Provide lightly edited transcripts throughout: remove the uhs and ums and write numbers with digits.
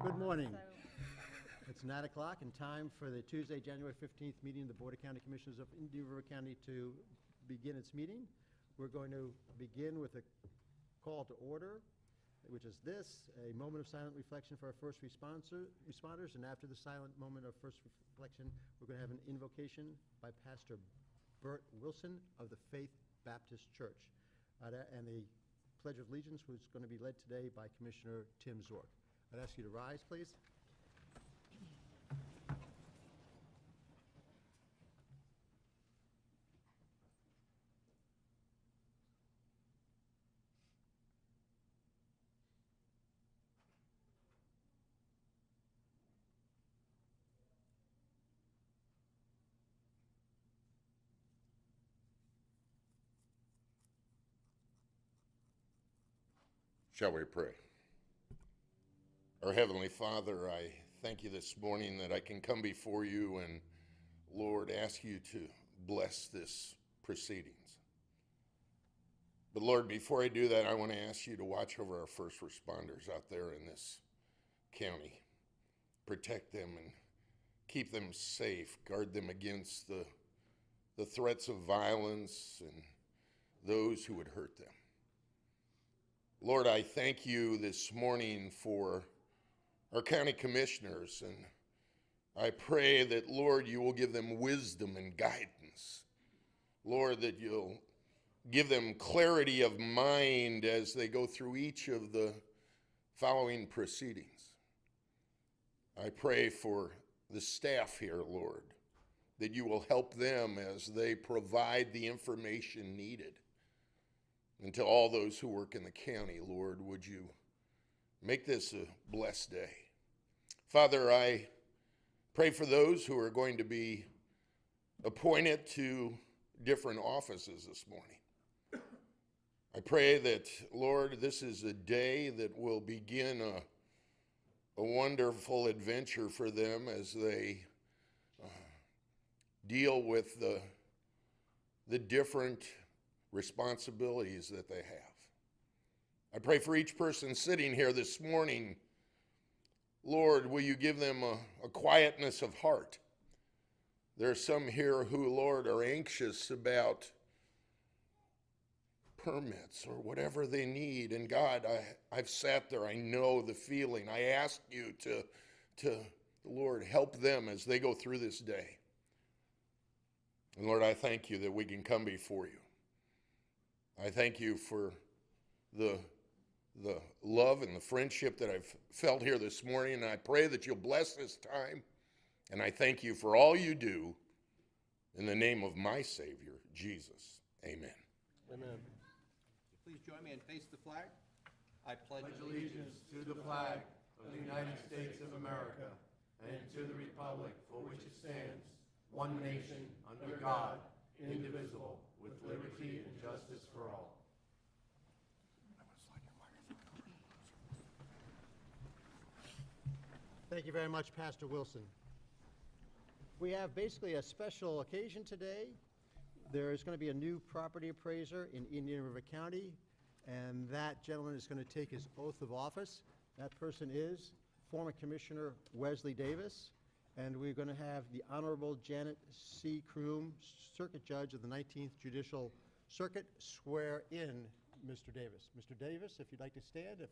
Good morning. It's 9 o'clock and time for the Tuesday, January 15th meeting of the Board of County Commissioners of Indian River County to begin its meeting. We're going to begin with a call to order, which is this, a moment of silent reflection for our first responders, and after the silent moment of first reflection, we're going to have an invocation by Pastor Bert Wilson of the Faith Baptist Church. And the Pledge of Allegiance was going to be led today by Commissioner Tim Zork. I'd ask you to rise, please. Shall we pray? Our Heavenly Father, I thank you this morning that I can come before you and, Lord, ask you to bless this proceedings. But Lord, before I do that, I want to ask you to watch over our first responders out there in this county. Protect them and keep them safe. Guard them against the threats of violence and those who would hurt them. Lord, I thank you this morning for our county commissioners, and I pray that, Lord, you will give them wisdom and guidance. Lord, that you'll give them clarity of mind as they go through each of the following proceedings. I pray for the staff here, Lord, that you will help them as they provide the information needed. And to all those who work in the county, Lord, would you make this a blessed day. Father, I pray for those who are going to be appointed to different offices this morning. I pray that, Lord, this is a day that will begin a wonderful adventure for them as they deal with the different responsibilities that they have. I pray for each person sitting here this morning. Lord, will you give them a quietness of heart? There are some here who, Lord, are anxious about permits or whatever they need. And God, I've sat there. I know the feeling. I ask you to Lord, help them as they go through this day. And Lord, I thank you that we can come before you. I thank you for the love and the friendship that I've felt here this morning, and I pray that you'll bless this time, and I thank you for all you do in the name of my Savior, Jesus. Amen. Amen. Please join me and face the flag. I pledge allegiance to the flag of the United States of America and to the republic for which it stands, one nation, under God, indivisible, with liberty and justice for all. Thank you very much, Pastor Wilson. We have basically a special occasion today. There is going to be a new property appraiser in Indian River County, and that gentleman is going to take his oath of office. That person is former Commissioner Wesley Davis, and we're going to have the Honorable Janet C. Kroom, Circuit Judge of the 19th Judicial Circuit, swear in Mr. Davis. Mr. Davis, if you'd like to stand, if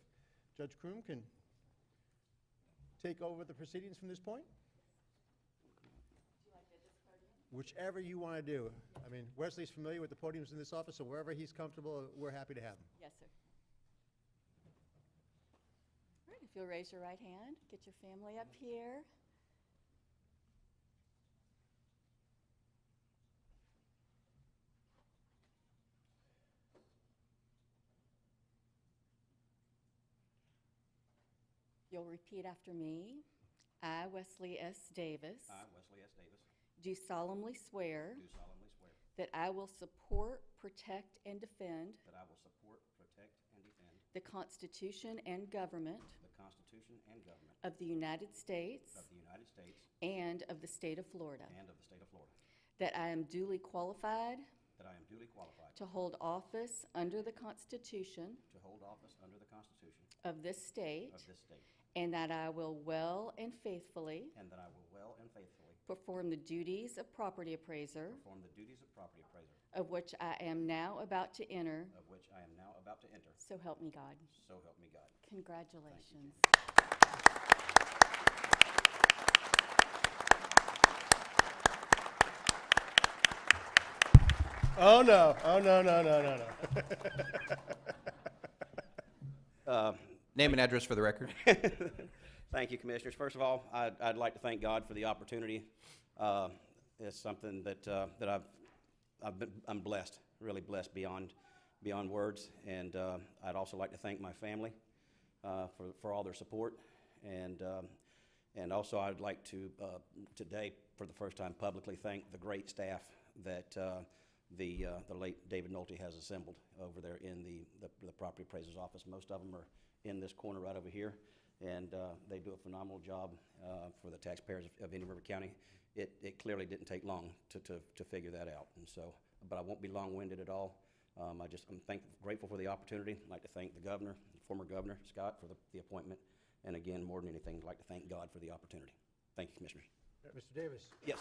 Judge Kroom can take over the proceedings from this point. Would you like to this podium? Whichever you want to do. I mean, Wesley's familiar with the podiums in this office, so wherever he's comfortable, we're happy to have him. Yes, sir. All right, if you'll raise your right hand, get your family up here. You'll repeat after me. I, Wesley S. Davis, I, Wesley S. Davis, do solemnly swear do solemnly swear that I will support, protect, and defend that I will support, protect, and defend the Constitution and government the Constitution and government of the United States of the United States and of the state of Florida, and of the state of Florida, that I am duly qualified that I am duly qualified to hold office under the Constitution to hold office under the Constitution of this state of this state and that I will well and faithfully and that I will well and faithfully perform the duties of property appraiser, perform the duties of property appraiser, of which I am now about to enter. of which I am now about to enter. So help me God. So help me God. Congratulations. Oh, no. Oh, no, no, no, no, no. Name and address for the record. Thank you, Commissioners. First of all, I'd like to thank God for the opportunity. It's something that I'm blessed, really blessed beyond words. And I'd also like to thank my family for all their support. And also I'd like to today, for the first time publicly, thank the great staff that the late David Nolte has assembled over there in the property appraiser's office. Most of them are in this corner right over here, and they do a phenomenal job for the taxpayers of Indian River County. It clearly didn't take long to figure that out, and so, but I won't be long-winded at all. I'm grateful for the opportunity. I'd like to thank the governor, former governor Scott, for the appointment, and again, more than anything, I'd like to thank God for the opportunity. Thank you, Commissioners. Mr. Davis. Yes.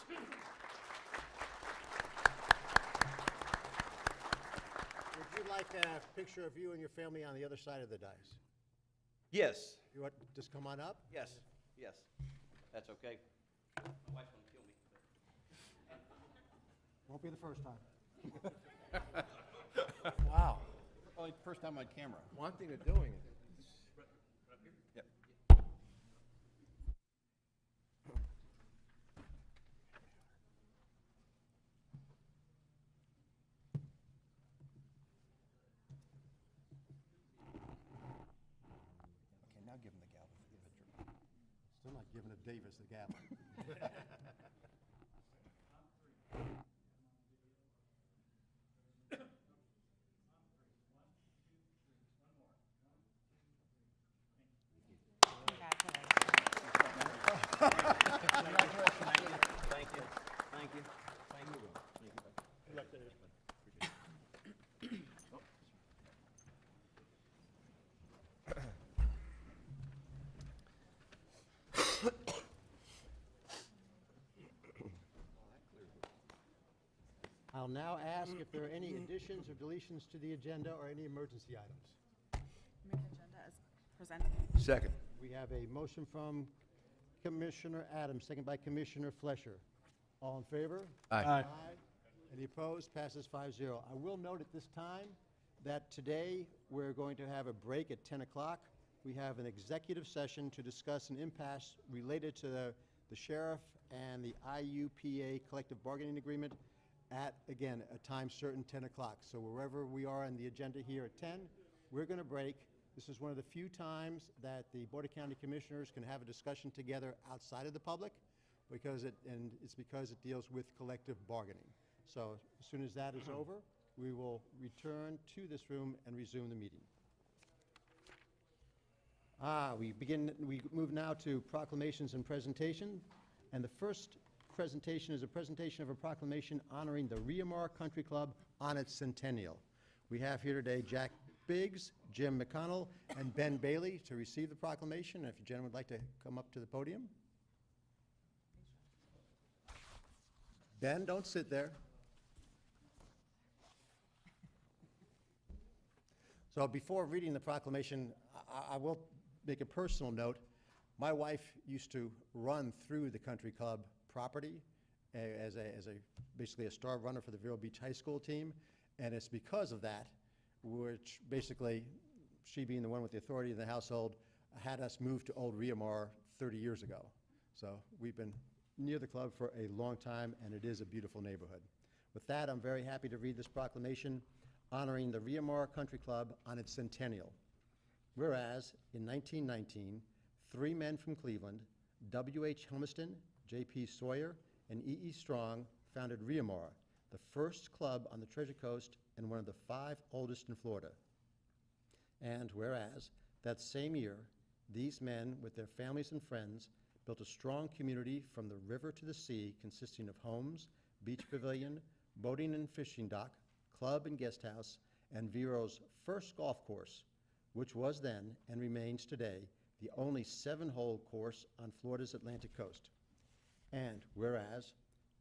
Would you like a picture of you and your family on the other side of the dais? Yes. You want, just come on up? Yes. Yes. That's okay. My wife's gonna kill me. Won't be the first time. Wow. Probably first time on camera. One thing of doing it. Yep. Okay, now give him the gavel for the picture. Still not giving a Davis the gavel. Thank you. Thank you. Good luck, Davis. I'll now ask if there are any additions or deletions to the agenda or any emergency items. Move agenda as presented. Second. We have a motion from Commissioner Adams, second by Commissioner Flesher. All in favor? Aye. Any opposed? Passes 5-0. I will note at this time that today we're going to have a break at 10 o'clock. We have an executive session to discuss an impasse related to the sheriff and the IUPA collective bargaining agreement at, again, a time certain, 10 o'clock. So wherever we are on the agenda here at 10, we're going to break. This is one of the few times that the Board of County Commissioners can have a discussion together outside of the public, because it's because it deals with collective bargaining. So as soon as that is over, we will return to this room and resume the meeting. We move now to proclamations and presentation. And the first presentation is a presentation of a proclamation honoring the Riamar Country Club on its centennial. We have here today Jack Biggs, Jim McConnell, and Ben Bailey to receive the proclamation. If you gentlemen would like to come up to the podium. Ben, don't sit there. So before reading the proclamation, I will make a personal note. My wife used to run through the country club property as basically a star runner for the Vero Beach High School team, and it's because of that, which basically, she being the one with the authority in the household, had us move to Old Riamar 30 years ago. So we've been near the club for a long time, and it is a beautiful neighborhood. With that, I'm very happy to read this proclamation honoring the Riamar Country Club on its centennial. Whereas, in 1919, 3 men from Cleveland, W.H. Helmiston, J.P. Sawyer, and E.E. Strong, founded Riamar, the first club on the Treasure Coast and one of the 5 oldest in Florida. And whereas, that same year, these men, with their families and friends, built a strong community from the river to the sea, consisting of homes, beach pavilion, boating and fishing dock, club and guest house, and Vero's first golf course, which was then and remains today the only 7-hole course on Florida's Atlantic coast. And whereas,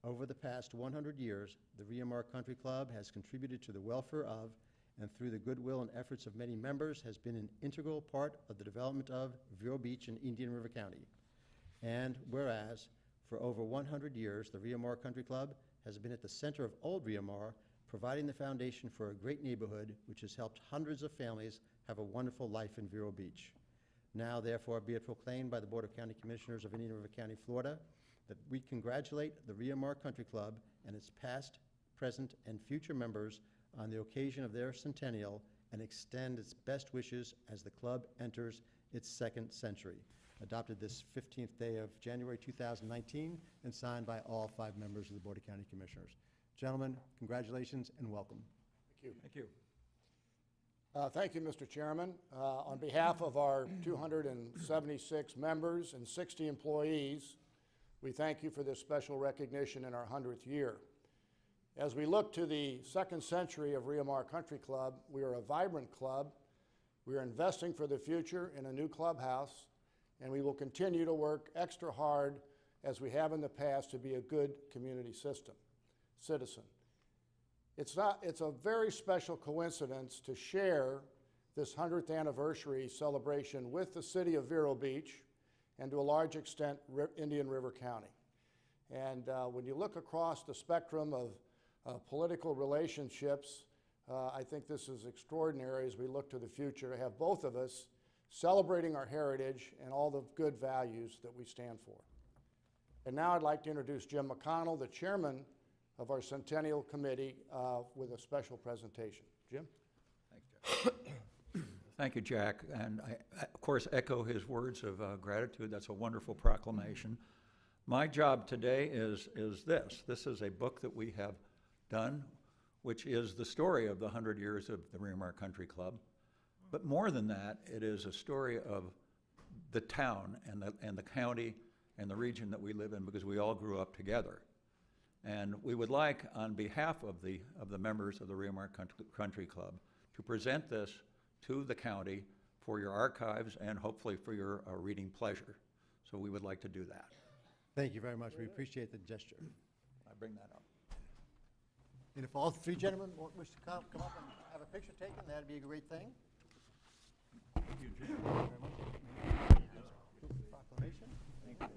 over the past 100 years, the Rio Mar Country Club has contributed to the welfare of, and through the goodwill and efforts of many members, has been an integral part of the development of Vero Beach in Indian River County. And whereas, for over 100 years, the Rio Mar Country Club has been at the center of Old Rio Mar, providing the foundation for a great neighborhood which has helped hundreds of families have a wonderful life in Vero Beach. Now, therefore, be it proclaimed by the Board of County Commissioners of Indian River County, Florida, that we congratulate the Rio Mar Country Club and its past, present, and future members on the occasion of their centennial and extend its best wishes as the club enters its 2nd century. Adopted this 15th day of January 2019 and signed by all 5 members of the Board of County Commissioners. Gentlemen, congratulations and welcome. Thank you. Thank you. Thank you, Mr. Chairman. On behalf of our 276 members and 60 employees, we thank you for this special recognition in our 100th year. As we look to the 2nd century of Rio Mar Country Club, we are a vibrant club. We are investing for the future in a new clubhouse, and we will continue to work extra hard as we have in the past to be a good community citizen. It's a very special coincidence to share this 100th anniversary celebration with the city of Vero Beach and to a large extent Indian River County. And when you look across the spectrum of political relationships, I think this is extraordinary as we look to the future to have both of us celebrating our heritage and all the good values that we stand for. And now I'd like to introduce Jim McConnell, the chairman of our Centennial Committee, with a special presentation. Jim? Thanks, Jack. Thank you, Jack. And I, of course, echo his words of gratitude. That's a wonderful proclamation. My job today is this. This is a book that we have done, which is the story of the 100 years of the Rio Mar Country Club. But more than that, it is a story of the town and the county and the region that we live in, because we all grew up together. And we would like, on behalf of the members of the Rio Mar Country Club, to present this to the county for your archives and hopefully for your reading pleasure. So we would like to do that. Thank you very much. We appreciate the gesture. I bring that up. And if all 3 gentlemen wish to come up and have a picture taken, that'd be a great thing. Thank you, Jim. Thank you very much. Proclamation. Thank you.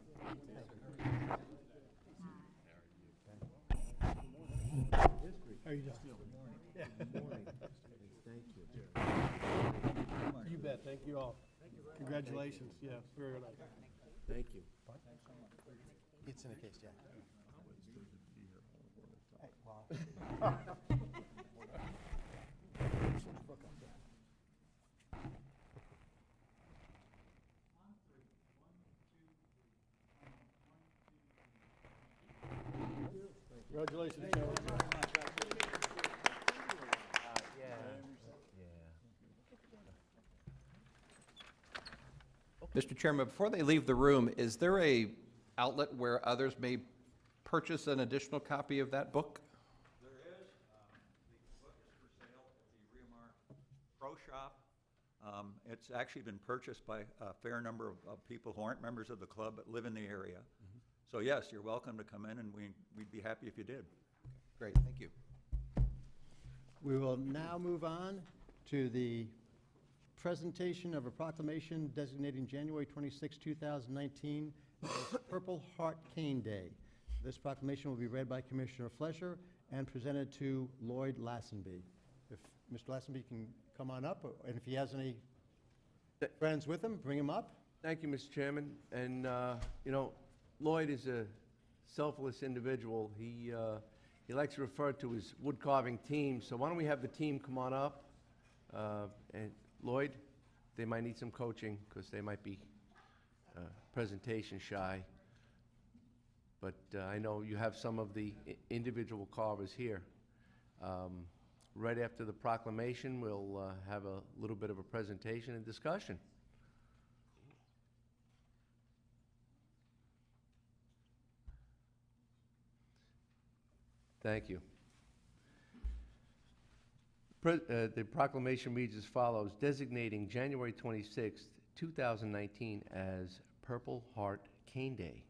How are you doing? Good morning. Yeah. Good morning. Thank you. You bet. Thank you all. Thank you very much. Congratulations. Yeah, very nice. Thank you. It's in a case, yeah. Hey, wow. Congratulations. Mr. Chairman, before they leave the room, is there a outlet where others may purchase an additional copy of that book? There is. The book is for sale at the Rio Mar Pro Shop. It's actually been purchased by a fair number of people who aren't members of the club but live in the area. So yes, you're welcome to come in, and we'd be happy if you did. Great, thank you. We will now move on to the presentation of a proclamation designating January 26, 2019 as Purple Heart Cane Day. This proclamation will be read by Commissioner Flesher and presented to Lloyd Lassenby. If Mr. Lassenby can come on up, and if he has any friends with him, bring him up. Thank you, Mr. Chairman. And, you know, Lloyd is a selfless individual. He likes to refer to his wood carving team. So why don't we have the team come on up? And Lloyd, they might need some coaching because they might be presentation shy. But I know you have some of the individual carvers here. Right after the proclamation, we'll have a little bit of a presentation and discussion. Thank you. The proclamation reads as follows: designating January 26, 2019 as Purple Heart Cane Day,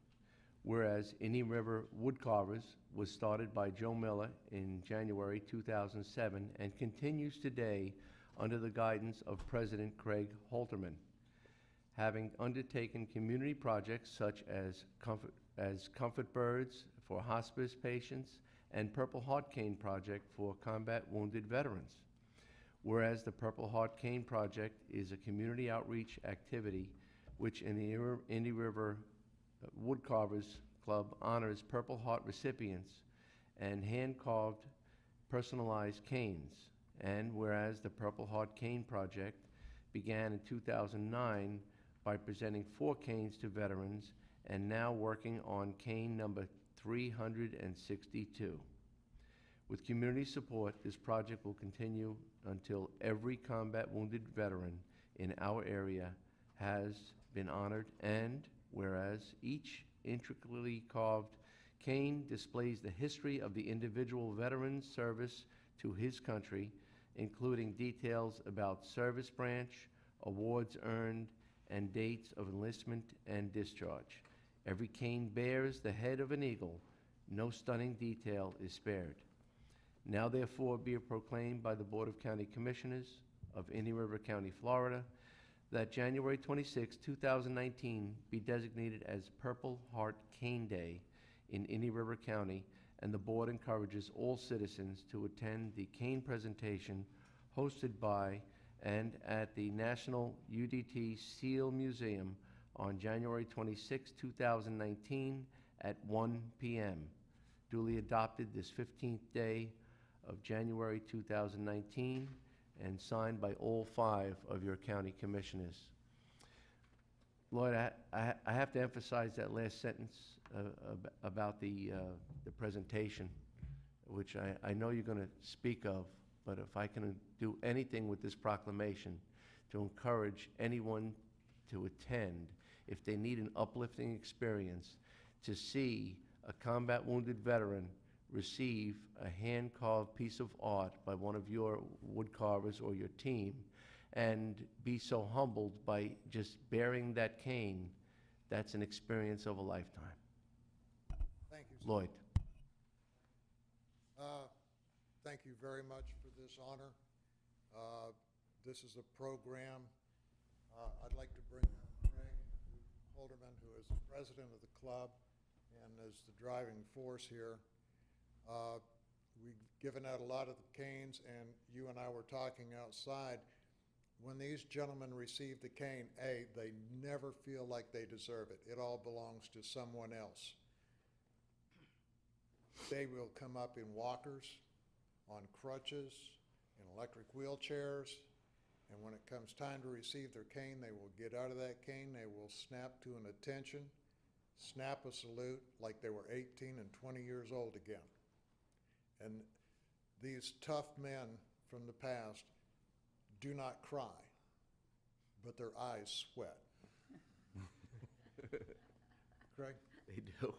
whereas Indian River Woodcarvers was started by Joe Miller in January 2007 and continues today under the guidance of President Craig Halterman, having undertaken community projects such as Comfort Birds for hospice patients and Purple Heart Cane Project for combat wounded veterans. Whereas the Purple Heart Cane Project is a community outreach activity which in the Indian River Woodcarvers Club honors Purple Heart recipients and hand-carved personalized canes. And whereas the Purple Heart Cane Project began in 2009 by presenting 4 canes to veterans and now working on cane number 362. With community support, this project will continue until every combat wounded veteran in our area has been honored, and whereas each intricately carved cane displays the history of the individual veteran's service to his country, including details about service branch, awards earned, and dates of enlistment and discharge. Every cane bears the head of an eagle. No stunning detail is spared. Now therefore be it proclaimed by the Board of County Commissioners of Indian River County, Florida, that January 26, 2019 be designated as Purple Heart Cane Day in Indian River County, and the board encourages all citizens to attend the cane presentation hosted by and at the National UDT Seal Museum on January 26, 2019 at 1 p.m. Duly adopted this 15th day of January 2019 and signed by all 5 of your county commissioners. Lloyd, I have to emphasize that last sentence about the presentation, which I know you're going to speak of, but if I can do anything with this proclamation to encourage anyone to attend, if they need an uplifting experience, to see a combat wounded veteran receive a hand-carved piece of art by one of your woodcarvers or your team and be so humbled by just bearing that cane, that's an experience of a lifetime. Thank you, sir. Lloyd. Thank you very much for this honor. This is a program. I'd like to bring up Craig Holderman, who is the president of the club and is the driving force here. We've given out a lot of the canes, and you and I were talking outside. When these gentlemen receive the cane, they never feel like they deserve it. It all belongs to someone else. They will come up in walkers, on crutches, in electric wheelchairs, and when it comes time to receive their cane, they will get out of that cane, they will snap to an attention, snap a salute like they were 18 and 20 years old again. And these tough men from the past do not cry, but their eyes sweat. Craig? They do.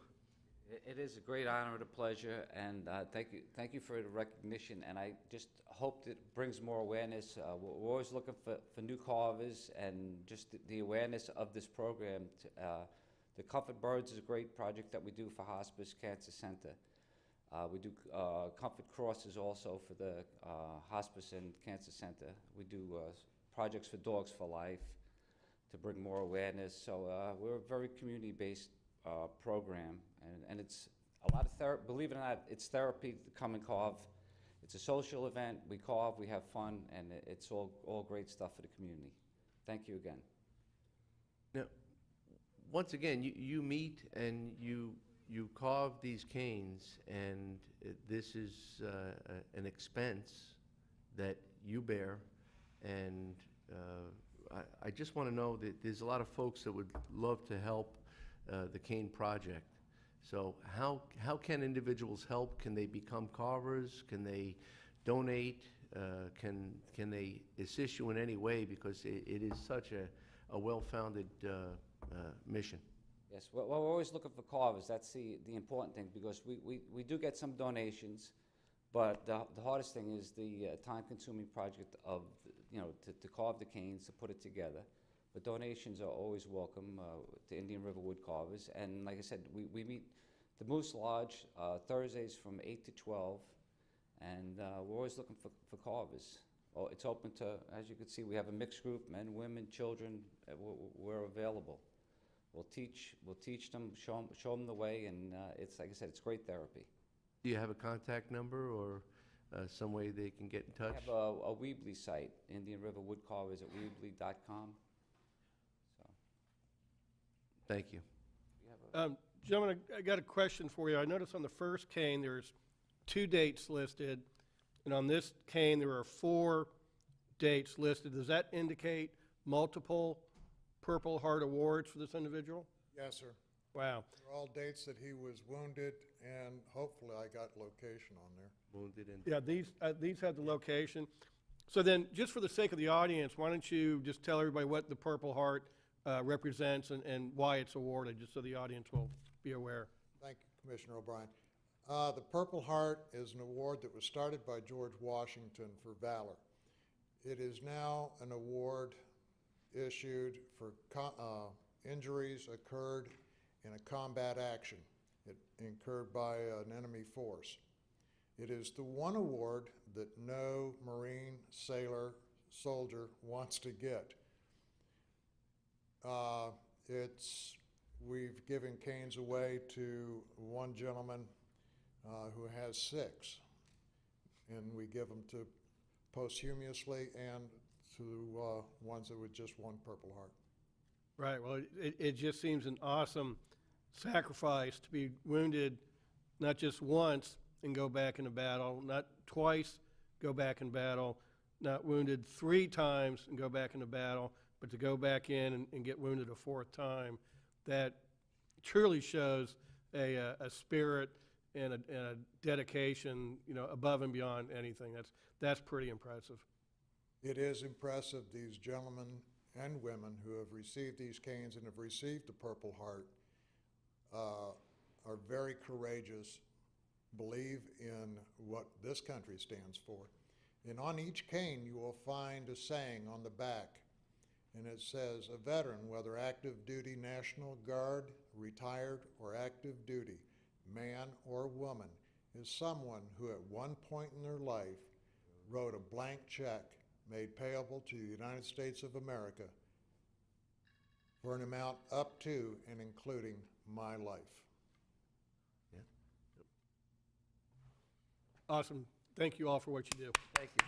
It is a great honor and a pleasure, and thank you for the recognition, and I just hope that it brings more awareness. We're always looking for new carvers and just the awareness of this program. The Comfort Birds is a great project that we do for Hospice Cancer Center. We do Comfort Crosses also for the Hospice and Cancer Center. We do projects for Dogs for Life to bring more awareness. So we're a very community-based program, and it's a lot of therapy. Believe it or not, it's therapy to come and carve. It's a social event. We carve, we have fun, and it's all great stuff for the community. Thank you again. Now, once again, you meet and you carve these canes, and this is an expense that you bear, and I just want to know that there's a lot of folks that would love to help the cane project. So how can individuals help? Can they become carvers? Can they donate? Can they assist you in any way? Because it is such a well-founded mission. Yes, well, we're always looking for carvers. That's the important thing, because we do get some donations, but the hardest thing is the time-consuming project of, to carve the canes, to put it together. but donations are always welcome to Indian River Wood Carvers. And like I said, we meet the Moose Lodge Thursdays from 8 to 12, and we're always looking for carvers. Oh, it's open to, as you can see, we have a mixed group, men, women, children. We're available. We'll teach them, show them the way, and it's, like I said, it's great therapy. Do you have a contact number or some way they can get in touch? We have a Weebly site, Indian River Wood Carvers at Weebly.com. So, Thank you. Gentlemen, I got a question for you. I noticed on the first cane, there's 2 dates listed, and on this cane, there are 4 dates listed. Does that indicate multiple Purple Heart Awards for this individual? Yes, sir. Wow. They're all dates that he was wounded, and hopefully I got location on there. Wounded and Yeah, these have the location. So then, just for the sake of the audience, why don't you just tell everybody what the Purple Heart represents and why it's awarded, just so the audience will be aware. Thank you, Commissioner O'Brien. The Purple Heart is an award that was started by George Washington for valor. It is now an award issued for injuries occurred in a combat action incurred by an enemy force. It is the one award that no Marine, sailor, soldier wants to get. We've given canes away to one gentleman who has 6, and we give them to posthumously and to ones that with just one Purple Heart. Right, well, it just seems an awesome sacrifice to be wounded not just once and go back into battle, not twice, go back in battle, not wounded 3 times and go back into battle, but to go back in and get wounded a 4th time. That truly shows a spirit and a dedication, above and beyond anything. That's pretty impressive. It is impressive. These gentlemen and women who have received these canes and have received the Purple Heart are very courageous, believe in what this country stands for. And on each cane you will find a saying on the back, and it says, "A veteran, whether active duty, National Guard, retired, or active duty, man or woman, is someone who at one point in their life wrote a blank check made payable to the United States of America for an amount up to and including my life." yeah. Awesome. Thank you all for what you do. Thank you.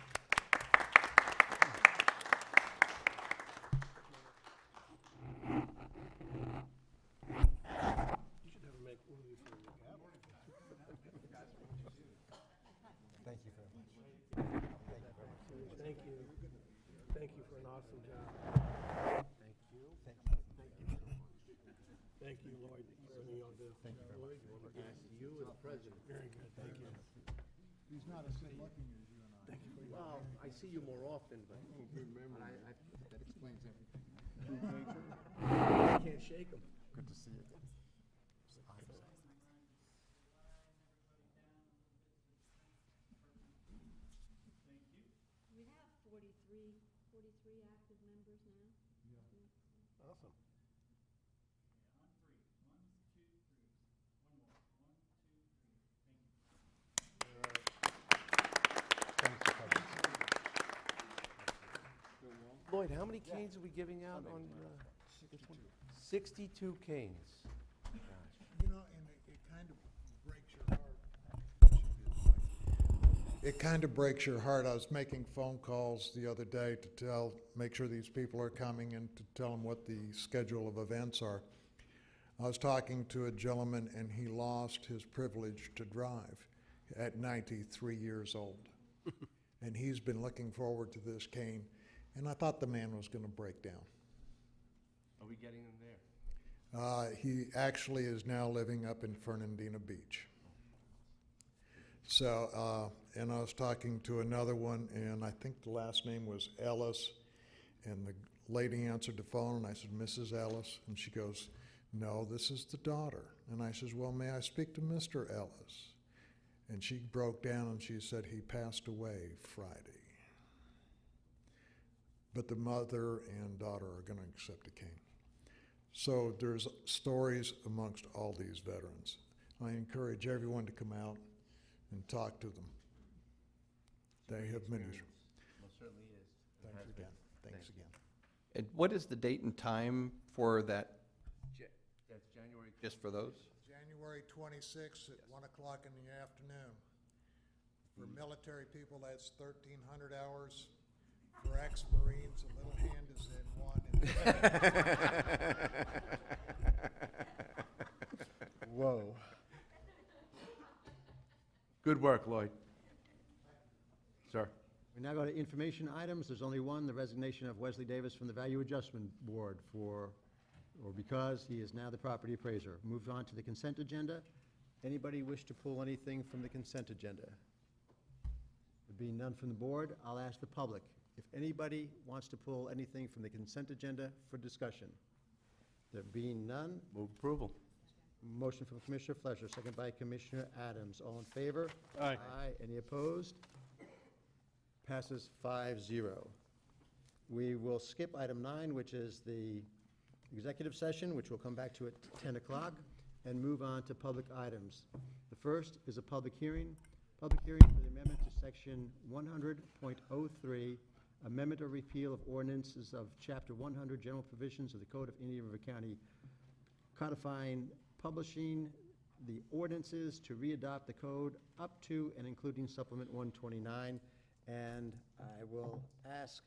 You should never make one of these for your gavel. Thank you very much. Thank you. Thank you for an awesome job. Thank you. Thank you, Lloyd, for everything y'all do. Thank you very much. Nice to you and the president. Very good, thank you. He's not as good looking as you and I. Thank you for your Well, I see you more often, but That explains everything. I can't shake them. Good to see you. We have 43 active members now. Awesome. Lloyd, how many canes are we giving out on this one? 62 canes. Gosh. You know, and it kind of breaks your heart. It kind of breaks your heart. I was making phone calls the other day to make sure these people are coming and to tell them what the schedule of events are. I was talking to a gentleman and he lost his privilege to drive at 93 years old. And he's been looking forward to this cane, and I thought the man was going to break down. Are we getting them there? He actually is now living up in Fernandina Beach. So, and I was talking to another one, and I think the last name was Ellis, and the lady answered the phone, and I said, "Mrs. Ellis?" And she goes, "No, this is the daughter." And I says, "Well, may I speak to Mr. Ellis?" And she broke down and she said he passed away Friday. but the mother and daughter are going to accept a cane. So there's stories amongst all these veterans. I encourage everyone to come out and talk to them. They have many. Most certainly is. Thanks again. Thanks again. And what is the date and time for that, That's January. just for those? January 26th at 1 o'clock in the afternoon. For military people, that's 1,300 hours. For ex-Marines, a little hand is in one. Whoa. Good work, Lloyd. Sir. We now go to information items. There's only one, the resignation of Wesley Davis from the Value Adjustment Board because he is now the property appraiser. Move on to the consent agenda. Anybody wish to pull anything from the consent agenda? There being none from the board, I'll ask the public. If anybody wants to pull anything from the consent agenda for discussion. There being none, Move approval. motion from Commissioner Fleischer, second by Commissioner Adams. All in favor? Aye. Aye. Any opposed? Passes 5-0. We will skip item 9, which is the executive session, which we'll come back to at 10 o'clock, and move on to public items. The first is a public hearing for the amendment to section 100.03, amendment or repeal of ordinances of chapter 100, general provisions of the Code of Indian River County, codifying, publishing the ordinances to readopt the code up to and including supplement 129. And I will ask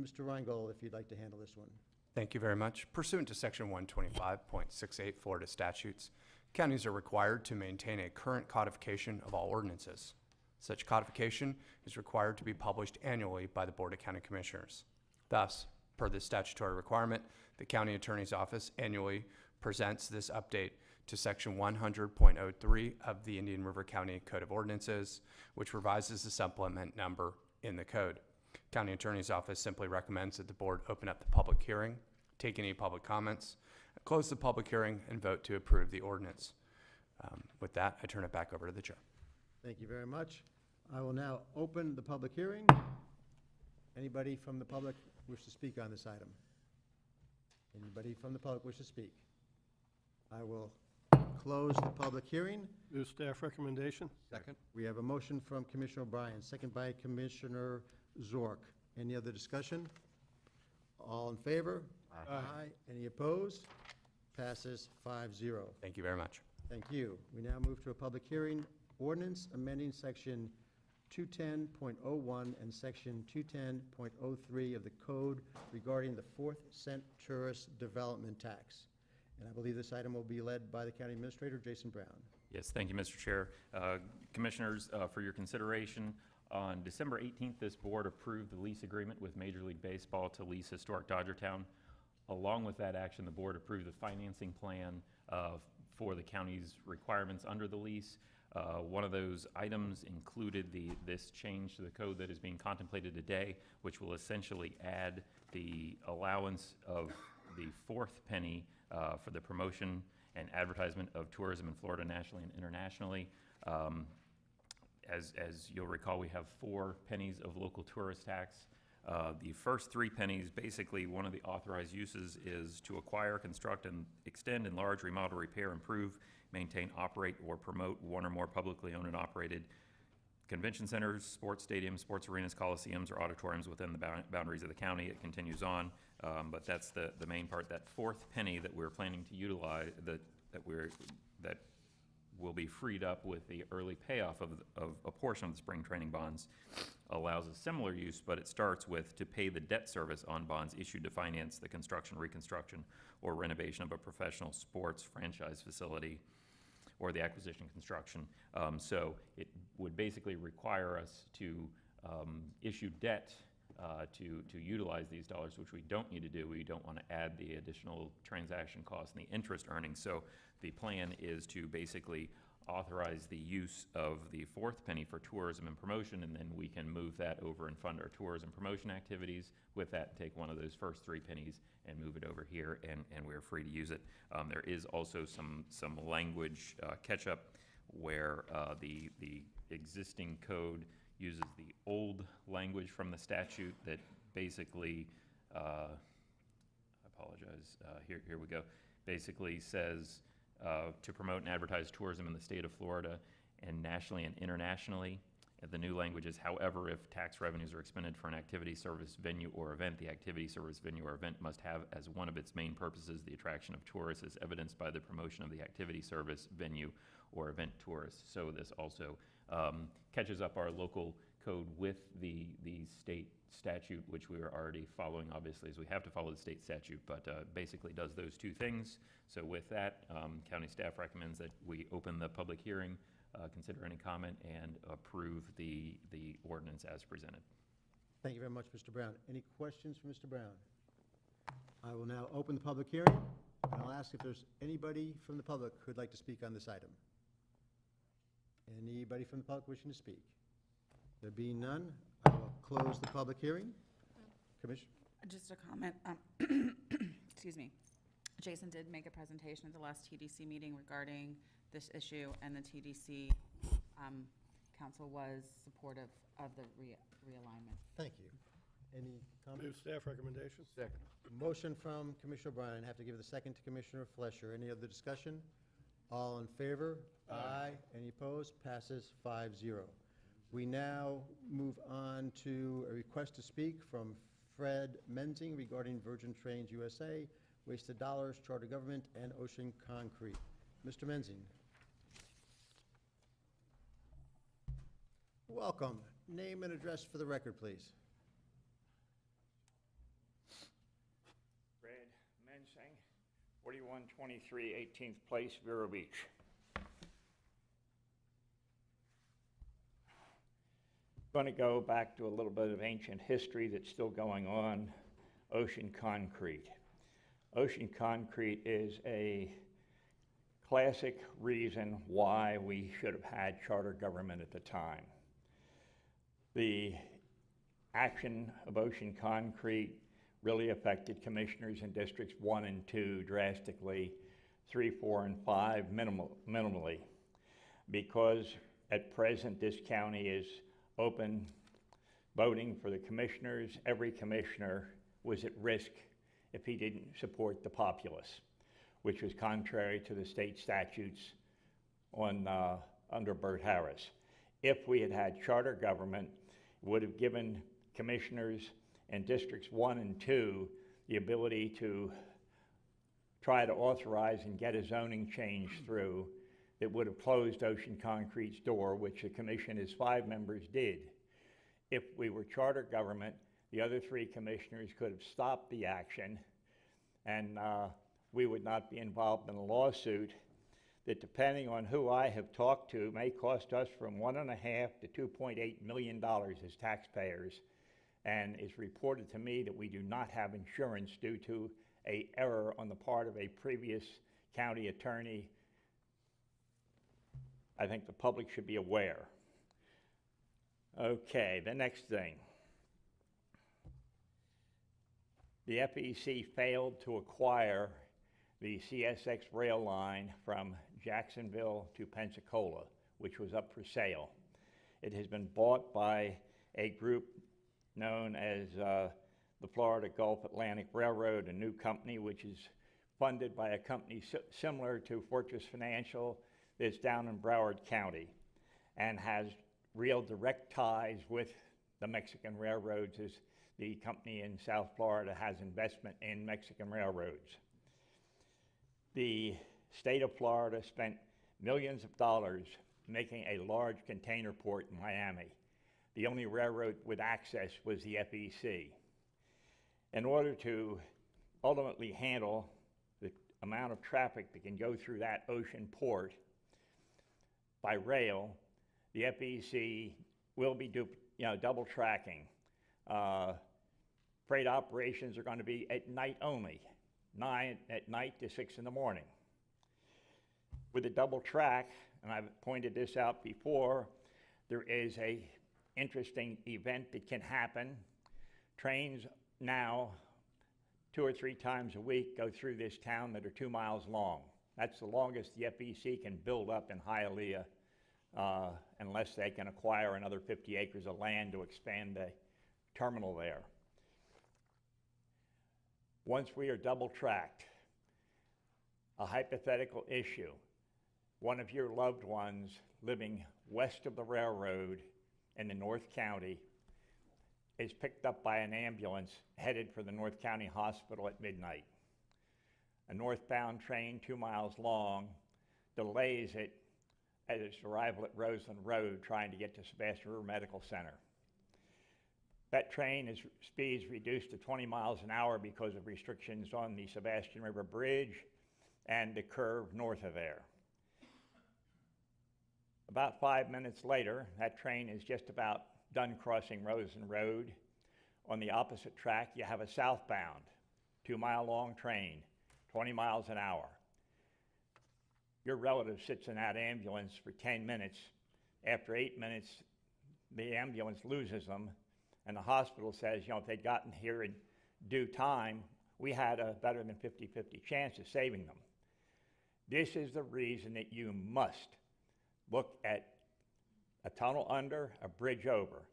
Mr. Reingold if you'd like to handle this one. Thank you very much. Pursuant to Section 125.68 Florida statutes, counties are required to maintain a current codification of all ordinances. Such codification is required to be published annually by the Board of County Commissioners. Thus, per this statutory requirement, the County Attorney's Office annually presents this update to Section 100.03 of the Indian River County Code of Ordinances, which revises the supplement number in the code. County Attorney's Office simply recommends that the board open up the public hearing, take any public comments, close the public hearing, and vote to approve the ordinance. With that, I turn it back over to the chair. Thank you very much. I will now open the public hearing. Anybody from the public wish to speak on this item? Anybody from the public wish to speak? I will close the public hearing. Move staff recommendation. Second? We have a motion from Commissioner O'Brien, second by Commissioner Zork. Any other discussion? All in favor? Aye. Any opposed? Passes 5-0. Thank you very much. Thank you. We now move to a public hearing. Ordinance amending section 210.01 and section 210.03 of the code regarding the 4th cent tourist development tax. And I believe this item will be led by the County Administrator, Jason Brown. Yes, thank you, Mr. Chair. Commissioners, for your consideration, on December 18th, this board approved the lease agreement with Major League Baseball to lease historic Dodgertown. Along with that action, the board approved the financing plan for the county's requirements under the lease. One of those items included this change to the code that is being contemplated today, which will essentially add the allowance of the 4th penny for the promotion and advertisement of tourism in Florida nationally and internationally. As you'll recall, we have 4 pennies of local tourist tax. The first 3 pennies, basically one of the authorized uses is to acquire, construct, and extend, enlarge, remodel, repair, improve, maintain, operate, or promote one or more publicly owned and operated convention centers, sports stadiums, sports arenas, coliseums, or auditoriums within the boundaries of the county. It continues on, but that's the main part. That 4th penny that we're planning to utilize, that will be freed up with the early payoff of a portion of the spring training bonds, allows a similar use, but it starts with to pay the debt service on bonds issued to finance the construction, reconstruction, or renovation of a professional sports franchise facility or the acquisition construction. So it would basically require us to issue debt to utilize these dollars, which we don't need to do. We don't want to add the additional transaction costs and the interest earnings. So the plan is to basically authorize the use of the 4th penny for tourism and promotion, and then we can move that over and fund our tourism promotion activities. With that, take one of those first 3 pennies and move it over here, and we're free to use it. There is also some language catch-up where the existing code uses the old language from the statute that basically, I apologize, here we go. Basically says to promote and advertise tourism in the state of Florida and nationally and internationally. The new language is, however, if tax revenues are expended for an activity, service, venue, or event, the activity, service, venue, or event must have as one of its main purposes the attraction of tourists as evidenced by the promotion of the activity, service, venue, or event tourists. So this also catches up our local code with the state statute, which we are already following, obviously, as we have to follow the state statute, but basically does those two things. So with that, county staff recommends that we open the public hearing, consider any comment, and approve the ordinance as presented. Thank you very much, Mr. Brown. Any questions for Mr. Brown? I will now open the public hearing, and I'll ask if there's anybody from the public who'd like to speak on this item. Anybody from the public wishing to speak? There being none, I will close the public hearing. Commissioner? Just a comment. Excuse me. Jason did make a presentation at the last TDC meeting regarding this issue, and the TDC council was supportive of the realignment. Thank you. Any comments? Move staff recommendation. Second. Motion from Commissioner O'Brien. I have to give the second to Commissioner Flesher. Any other discussion? All in favor? Aye. Any opposed? Passes 5-0. We now move on to a request to speak from Fred Menzing regarding Virgin Trains USA, Wasted Dollars, Charter Government, and Ocean Concrete. Mr. Menzing. Welcome. Name and address for the record, please. Fred Menzing, 4123 18th Place, Vero Beach. Going to go back to a little bit of ancient history that's still going on. Ocean Concrete. Ocean Concrete is a classic reason why we should have had charter government at the time. The action of Ocean Concrete really affected commissioners in districts 1 and 2 drastically, 3, 4, and 5 minimally, because at present this county is open voting for the commissioners. Every commissioner was at risk if he didn't support the populace, which was contrary to the state statutes on under Bert Harris. If we had had charter government, it would have given commissioners in districts 1 and 2 the ability to try to authorize and get a zoning change through that would have closed Ocean Concrete's door, which the commission, as 5 members, did. If we were charter government, the other 3 commissioners could have stopped the action, and we would not be involved in a lawsuit that, depending on who I have talked to, may cost us from $1.5 to $2.8 million as taxpayers, and it's reported to me that we do not have insurance due to an error on the part of a previous county attorney. I think the public should be aware. Okay, the next thing. The FEC failed to acquire the CSX rail line from Jacksonville to Pensacola, which was up for sale. It has been bought by a group known as the Florida Gulf Atlantic Railroad, a new company which is funded by a company similar to Fortress Financial that's down in Broward County and has real direct ties with the Mexican railroads, as the company in South Florida has investment in Mexican railroads. The state of Florida spent millions of dollars making a large container port in Miami. The only railroad with access was the FEC. In order to ultimately handle the amount of traffic that can go through that ocean port by rail, the FEC will be double tracking. Freight operations are going to be at night only, 9 at night to 6 in the morning. With a double track, and I've pointed this out before, there is a interesting event that can happen. Trains now 2 or 3 times a week go through this town that are 2 miles long. That's the longest the FEC can build up in Hialeah, unless they can acquire another 50 acres of land to expand the terminal there. Once we are double-tracked, a hypothetical issue, one of your loved ones living west of the railroad in the North County is picked up by an ambulance headed for the North County Hospital at midnight. A northbound train 2 miles long delays it at its arrival at Roseland Road trying to get to Sebastian River Medical Center. That train is speeds reduced to 20 miles an hour because of restrictions on the Sebastian River Bridge and the curve north of there. About 5 minutes later, that train is just about done crossing Roseland Road. On the opposite track, you have a southbound 2 mile long train, 20 miles an hour. Your relative sits in that ambulance for 10 minutes. After 8 minutes, the ambulance loses them, and the hospital says, if they'd gotten here in due time, we had a better than 50-50 chance of saving them. This is the reason that you must look at a tunnel under, a bridge over.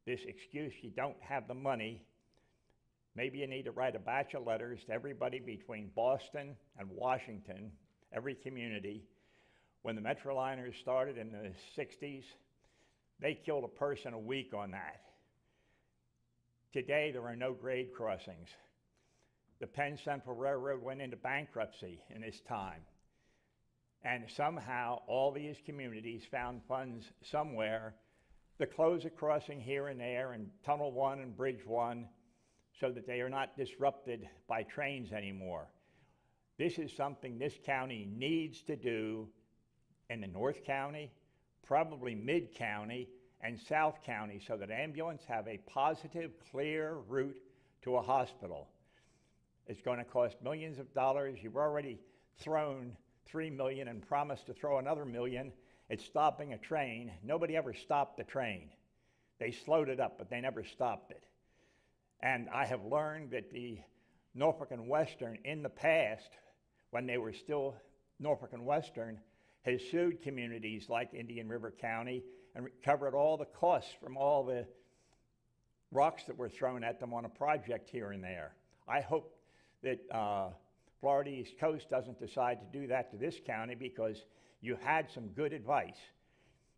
This excuse you don't have the money, maybe you need to write a batch of letters to everybody between Boston and Washington, every community. When the Metroliners started in the 60s, they killed a person a week on that. Today, there are no grade crossings. The Penn Central Railroad went into bankruptcy in this time. And somehow, all these communities found funds somewhere to close a crossing here and there, and Tunnel 1 and Bridge 1, so that they are not disrupted by trains anymore. This is something this county needs to do in the North County, probably Mid-County, and South County, so that ambulance have a positive, clear route to a hospital. It's going to cost millions of dollars. You've already thrown $3 million and promised to throw another $1 million. It's stopping a train. Nobody ever stopped the train. They slowed it up, but they never stopped it. And I have learned that the Norfolk and Western in the past, when they were still Norfolk and Western, has sued communities like Indian River County and recovered all the costs from all the rocks that were thrown at them on a project here and there. I hope that Florida East Coast doesn't decide to do that to this county, because you had some good advice.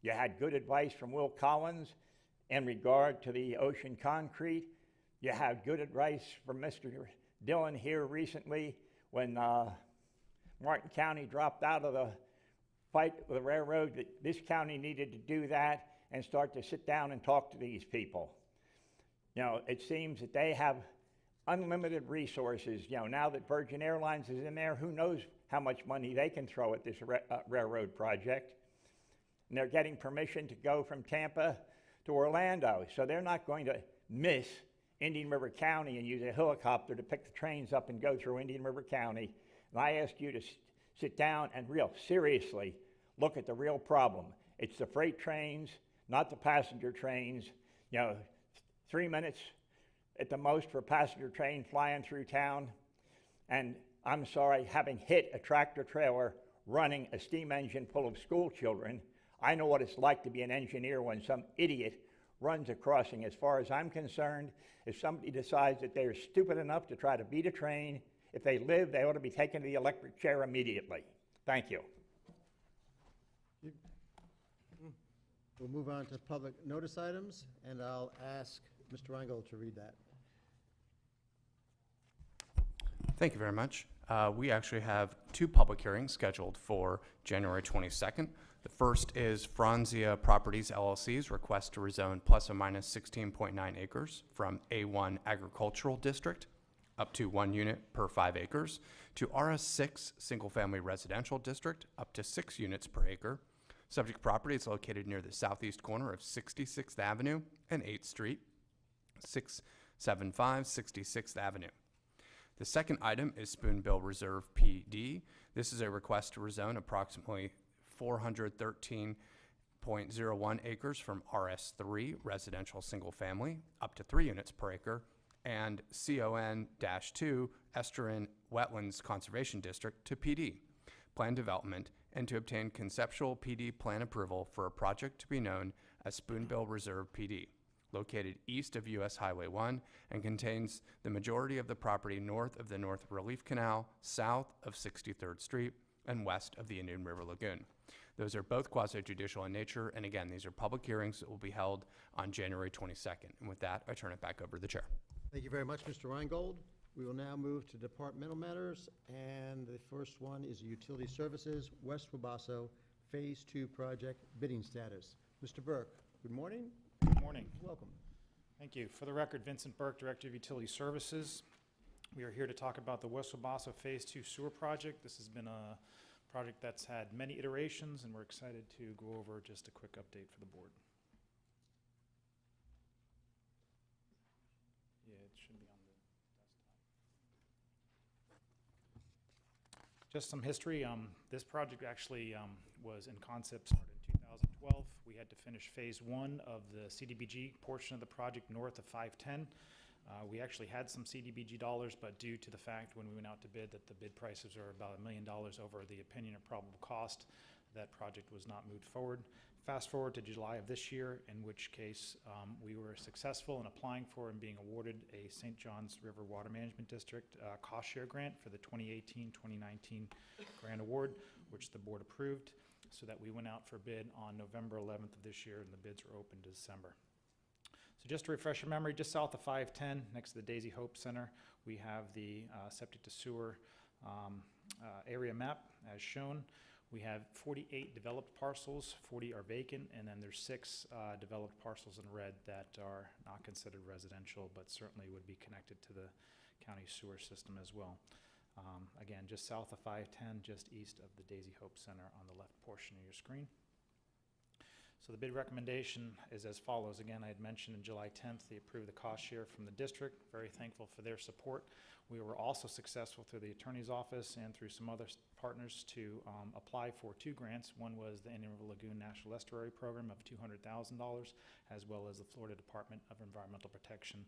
You had good advice from Will Collins in regard to the ocean concrete. You had good advice from Mr. Dillon here recently when Martin County dropped out of the fight with the railroad, that this county needed to do that and start to sit down and talk to these people. It seems that they have unlimited resources. Now that Virgin Airlines is in there, who knows how much money they can throw at this railroad project. And they're getting permission to go from Tampa to Orlando, so they're not going to miss Indian River County and use a helicopter to pick the trains up and go through Indian River County. And I ask you to sit down and seriously look at the real problem. It's the freight trains, not the passenger trains. 3 minutes at the most for a passenger train flying through town. And I'm sorry, having hit a tractor trailer running a steam engine full of school children, I know what it's like to be an engineer when some idiot runs a crossing. As far as I'm concerned, if somebody decides that they're stupid enough to try to beat a train, if they live, they ought to be taken to the electric chair immediately. Thank you. We'll move on to public notice items, and I'll ask Mr. Reingold to read that. Thank you very much. We actually have 2 public hearings scheduled for January 22nd. The first is Franzia Properties LLC's request to rezone plus or minus 16.9 acres from A1 Agricultural District up to 1 unit per 5 acres to RS6 Single Family Residential District up to 6 units per acre. Subject property is located near the southeast corner of 66th Avenue and 8th Street, 675 66th Avenue. The second item is Spoonbill Reserve PD. This is a request to rezone approximately 413.01 acres from RS3 Residential Single Family up to 3 units per acre and CON-2 Estuarine Wetlands Conservation District to PD, plan development, and to obtain conceptual PD plan approval for a project to be known as Spoonbill Reserve PD. located east of US Highway 1 and contains the majority of the property north of the North Relief Canal, south of 63rd Street, and west of the Indian River Lagoon. Those are both quasi-judicial in nature, and again, these are public hearings that will be held on January 22nd. And with that, I turn it back over to the chair. Thank you very much, Mr. Reingold. We will now move to departmental matters, and the first one is Utility Services, West Wabasso, Phase 2 project bidding status. Mr. Burke, good morning. Good morning. Welcome. Thank you. For the record, Vincent Burke, Director of Utility Services. We are here to talk about the West Wabasso Phase 2 sewer project. This has been a project that's had many iterations, and we're excited to go over just a quick update for the board. Yeah, it should be on the desktop. Just some history. This project actually was in concept started in 2012. We had to finish Phase 1 of the CDBG portion of the project north of 510. We actually had some CDBG dollars, but due to the fact when we went out to bid that the bid prices are about $1 million over the opinion of probable cost, that project was not moved forward. Fast forward to July of this year, in which case we were successful in applying for and being awarded a St. Johns River Water Management District cost share grant for the 2018-2019 grant award, which the board approved, so that we went out for bid on November 11th of this year, and the bids were open to December. So just to refresh your memory, just south of 510, next to the Daisy Hope Center, we have the septic to sewer area map as shown. We have 48 developed parcels, 40 are vacant, and then there's 6 developed parcels in red that are not considered residential, but certainly would be connected to the county sewer system as well. Again, just south of 510, just east of the Daisy Hope Center on the left portion of your screen. So the bid recommendation is as follows. Again, I had mentioned in July 10th, they approved the cost share from the district. Very thankful for their support. We were also successful through the attorney's office and through some other partners to apply for 2 grants. One was the Indian River Lagoon National Estuary Program of $200,000, as well as the Florida Department of Environmental Protection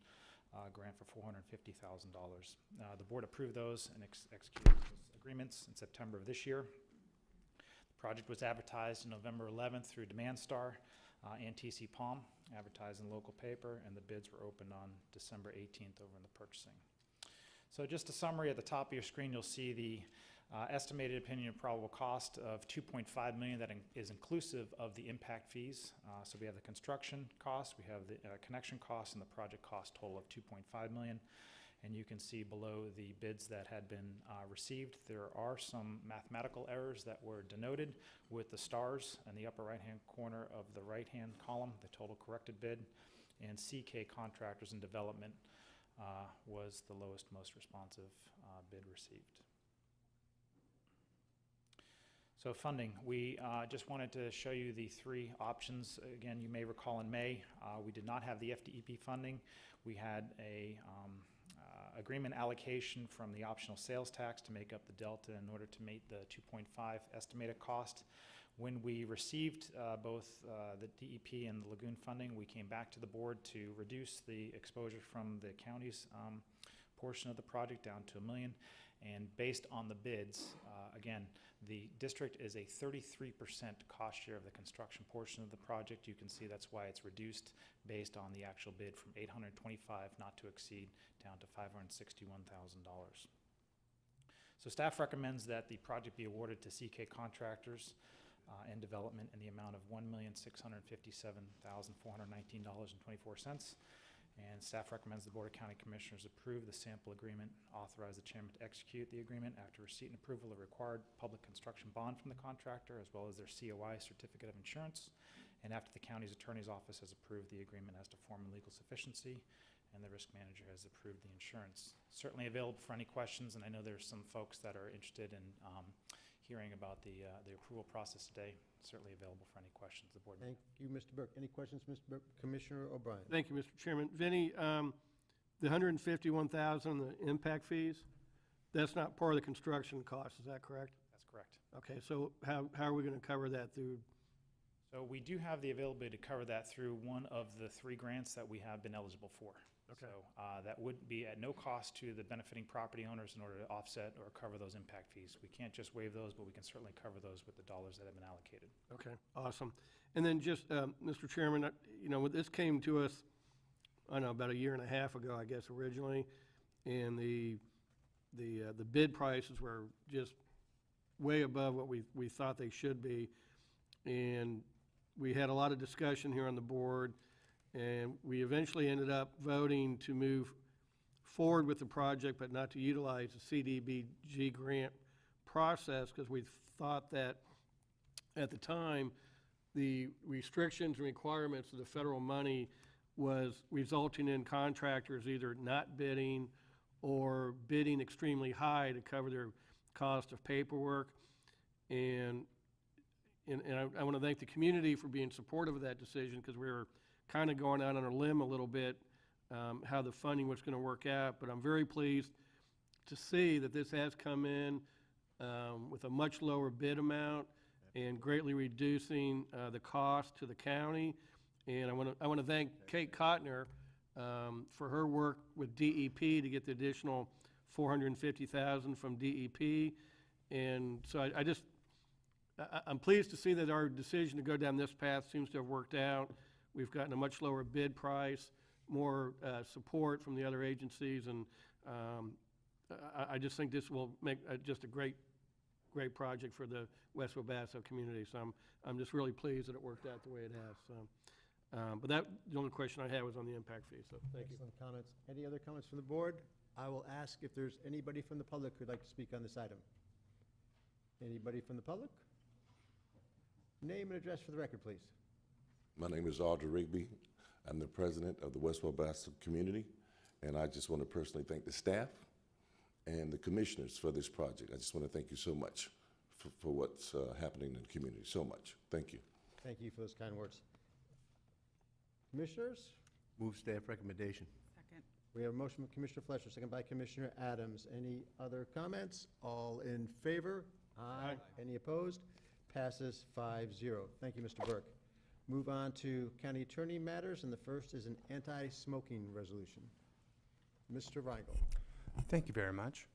grant for $450,000. The board approved those and executed those agreements in September of this year. Project was advertised on November 11th through Demand Star and TC Palm, advertised in the local paper, and the bids were opened on December 18th over in the purchasing. So just a summary at the top of your screen, you'll see the estimated opinion of probable cost of $2.5 million. That is inclusive of the impact fees. So we have the construction cost, we have the connection cost, and the project cost total of $2.5 million. And you can see below the bids that had been received, there are some mathematical errors that were denoted with the stars in the upper right-hand corner of the right-hand column, the total corrected bid, and CK Contractors and Development was the lowest, most responsive bid received. So funding, we just wanted to show you the 3 options. Again, you may recall in May, we did not have the FDEP funding. We had a agreement allocation from the optional sales tax to make up the delta in order to meet the 2.5 estimated cost. When we received both the DEP and the lagoon funding, we came back to the board to reduce the exposure from the county's portion of the project down to $1 million. And based on the bids, again, the district is a 33% cost share of the construction portion of the project. You can see that's why it's reduced based on the actual bid from $825 not to exceed down to $561,000. So staff recommends that the project be awarded to CK Contractors and Development in the amount of $1,657,419.24. And staff recommends the Board of County Commissioners approve the sample agreement, authorize the chairman to execute the agreement after receipt and approval of required public construction bond from the contractor, as well as their COI, Certificate of Insurance, and after the county's attorney's office has approved the agreement as to form and legal sufficiency, and the risk manager has approved the insurance. Certainly available for any questions, and I know there's some folks that are interested in hearing about the approval process today. Certainly available for any questions the board may. Thank you, Mr. Burke. Any questions, Mr. Burke? Commissioner O'Brien. Thank you, Mr. Chairman. Vinny, the $151,000, the impact fees, that's not part of the construction cost, is that correct? That's correct. Okay, so how are we going to cover that through? So we do have the availability to cover that through one of the 3 grants that we have been eligible for. Okay. So that would be at no cost to the benefiting property owners in order to offset or cover those impact fees. We can't just waive those, but we can certainly cover those with the dollars that have been allocated. Okay, awesome. And then just, Mr. Chairman, you know, when this came to us I don't know, about a year and a half ago, I guess, originally. And the bid prices were just way above what we thought they should be. And we had a lot of discussion here on the board, and we eventually ended up voting to move forward with the project, but not to utilize the CDBG grant process, because we thought that at the time, the restrictions and requirements of the federal money was resulting in contractors either not bidding or bidding extremely high to cover their cost of paperwork. And I want to thank the community for being supportive of that decision, because we were kind of going out on a limb a little bit, how the funding was going to work out. But I'm very pleased to see that this has come in with a much lower bid amount and greatly reducing the cost to the county. And I want to thank Kate Cotner for her work with DEP to get the additional $450,000 from DEP. And so I'm pleased to see that our decision to go down this path seems to have worked out. We've gotten a much lower bid price, more support from the other agencies, and I just think this will make just a great project for the West Wabasso community. So I'm just really pleased that it worked out the way it has. So, but the only question I had was on the impact fee. So thank you. Excellent comments. Any other comments from the board? I will ask if there's anybody from the public who'd like to speak on this item. Anybody from the public? Name and address for the record, please. My name is Audrey Rigby. I'm the president of the West Wabasso community, and I just want to personally thank the staff and the commissioners for this project. I just want to thank you so much for what's happening in the community, so much. Thank you. Thank you for those kind words. Commissioners? Move staff recommendation. Second. We have a motion from Commissioner Fletcher, second by Commissioner Adams. Any other comments? All in favor? Aye. Any opposed? Passes 5-0. Thank you, Mr. Burke. Move on to county attorney matters, and the first is an anti-smoking resolution. Mr. Reigel. Thank you very much.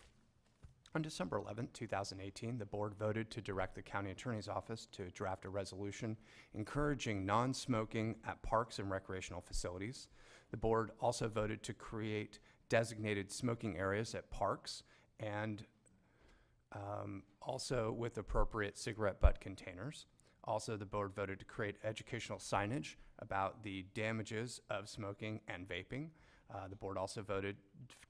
On December 11, 2018, the board voted to direct the county attorney's office to draft a resolution encouraging non-smoking at parks and recreational facilities. The board also voted to create designated smoking areas at parks and also with appropriate cigarette butt containers. Also, the board voted to create educational signage about the damages of smoking and vaping. The board also voted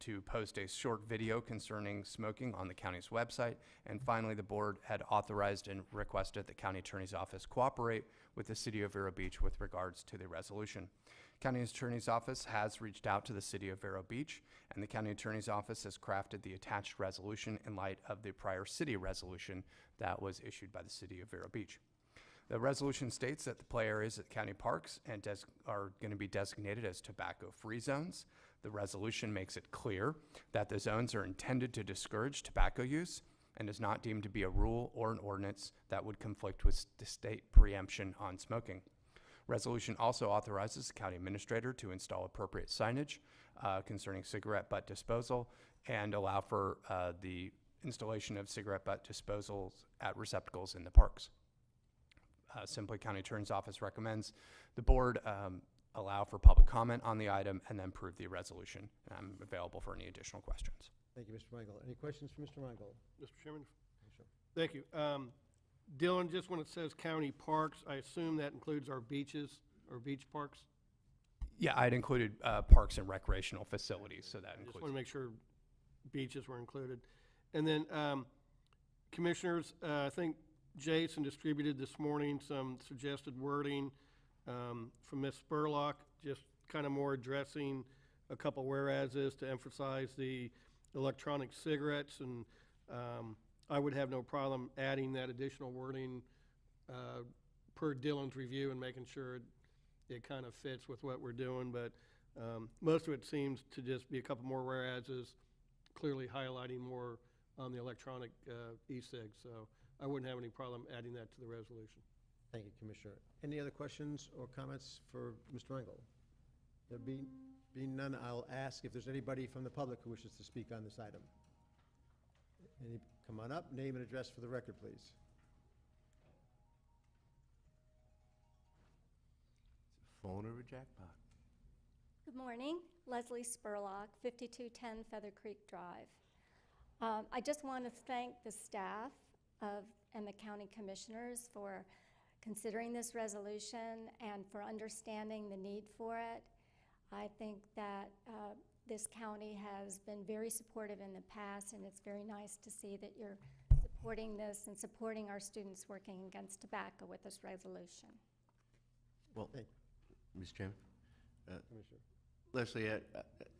to post a short video concerning smoking on the county's website. And finally, the board had authorized and requested the county attorney's office cooperate with the city of Vero Beach with regards to the resolution. County attorney's office has reached out to the city of Vero Beach, and the county attorney's office has crafted the attached resolution in light of the prior city resolution that was issued by the city of Vero Beach. The resolution states that the play areas at county parks are going to be designated as tobacco-free zones. The resolution makes it clear that the zones are intended to discourage tobacco use and is not deemed to be a rule or an ordinance that would conflict with the state preemption on smoking. Resolution also authorizes the county administrator to install appropriate signage concerning cigarette butt disposal and allow for the installation of cigarette butt disposals at receptacles in the parks. Simply, County Attorney's Office recommends the board allow for public comment on the item and then approve the resolution. And I'm available for any additional questions. Thank you, Mr. Reigel. Any questions for Mr. Reigel? Mr. Chairman? Sure. Thank you. Dylan, just when it says county parks, I assume that includes our beaches or beach parks? Yeah, I'd included parks and recreational facilities, so that I includes. just want to make sure beaches were included. And then, commissioners, I think Jason distributed this morning some suggested wording from Ms. Spurlock, just kind of more addressing a couple whereases to emphasize the electronic cigarettes, and I would have no problem adding that additional wording per Dylan's review and making sure it kind of fits with what we're doing. But most of it seems to just be a couple more whereases, clearly highlighting more on the electronic e-cig. So I wouldn't have any problem adding that to the resolution. Thank you, Commissioner. Any other questions or comments for Mr. Reigel? There being none, I'll ask if there's anybody from the public who wishes to speak on this item. Come on up, name and address for the record, please. Phone or a jackpot? Good morning, Leslie Spurlock, 5210 Feather Creek Drive. I just want to thank the staff and the county commissioners for considering this resolution and for understanding the need for it. I think that this county has been very supportive in the past, and it's very nice to see that you're supporting this and supporting our students working against tobacco with this resolution. Well, Mr. Chairman, Commissioner. Leslie,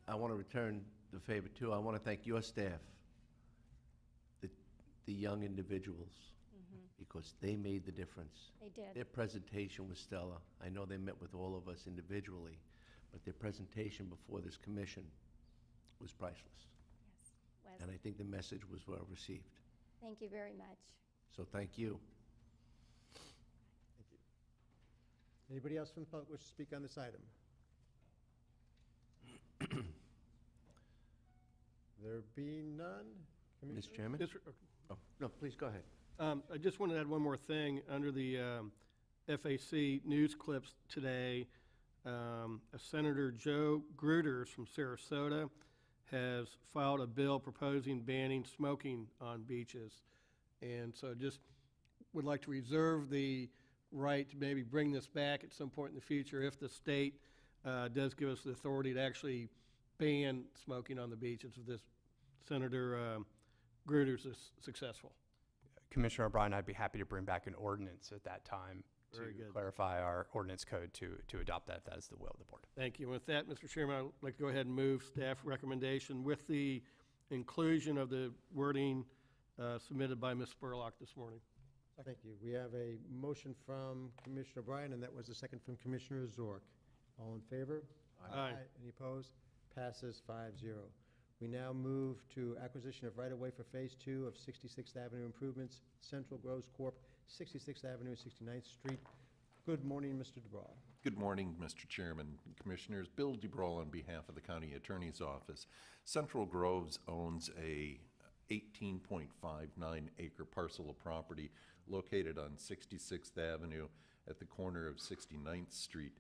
I want to return the favor too. I want to thank your staff, the young individuals, because they made the difference. They did. Their presentation was stellar. I know they met with all of us individually, but their presentation before this commission was priceless. Yes, And I think the message was well received. thank you very much. So thank you. Thank you. Anybody else from the public wish to speak on this item? There being none? Mr. Chairman? Yes, sir. Oh, no, please go ahead. I just want to add one more thing. Under the FAC news clips today, Senator Joe Gruters from Sarasota has filed a bill proposing banning smoking on beaches. And so just would like to reserve the right to maybe bring this back at some point in the future if the state does give us the authority to actually ban smoking on the beaches if this Senator Gruters is successful. Commissioner O'Brien, I'd be happy to bring back an ordinance at that time to Very good. clarify our ordinance code to adopt that if that is the will of the board. Thank you. With that, Mr. Chairman, I'd like to go ahead and move staff recommendation with the inclusion of the wording submitted by Ms. Spurlock this morning. Thank you. We have a motion from Commissioner Bryan, and that was a second from Commissioner Zork. All in favor? Aye. Any opposed? Passes 5-0. We now move to acquisition of right-of-way for Phase 2 of 66th Avenue improvements, Central Groves Corp., 66th Avenue, 69th Street. Good morning, Mr. DeBraw. Good morning, Mr. Chairman, Commissioners. Bill DeBraw on behalf of the County Attorney's Office. Central Groves owns a 18.59 acre parcel of property located on 66th Avenue at the corner of 69th Street.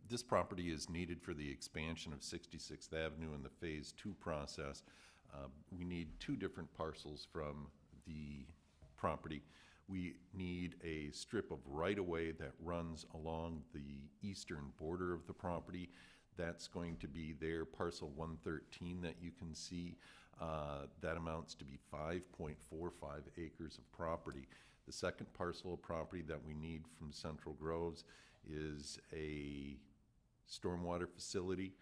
This property is needed for the expansion of 66th Avenue in the Phase 2 process. We need two different parcels from the property. We need a strip of right-of-way that runs along the eastern border of the property. That's going to be their parcel 113 that you can see. That amounts to be 5.45 acres of property. The second parcel of property that we need from Central Groves is a stormwater facility.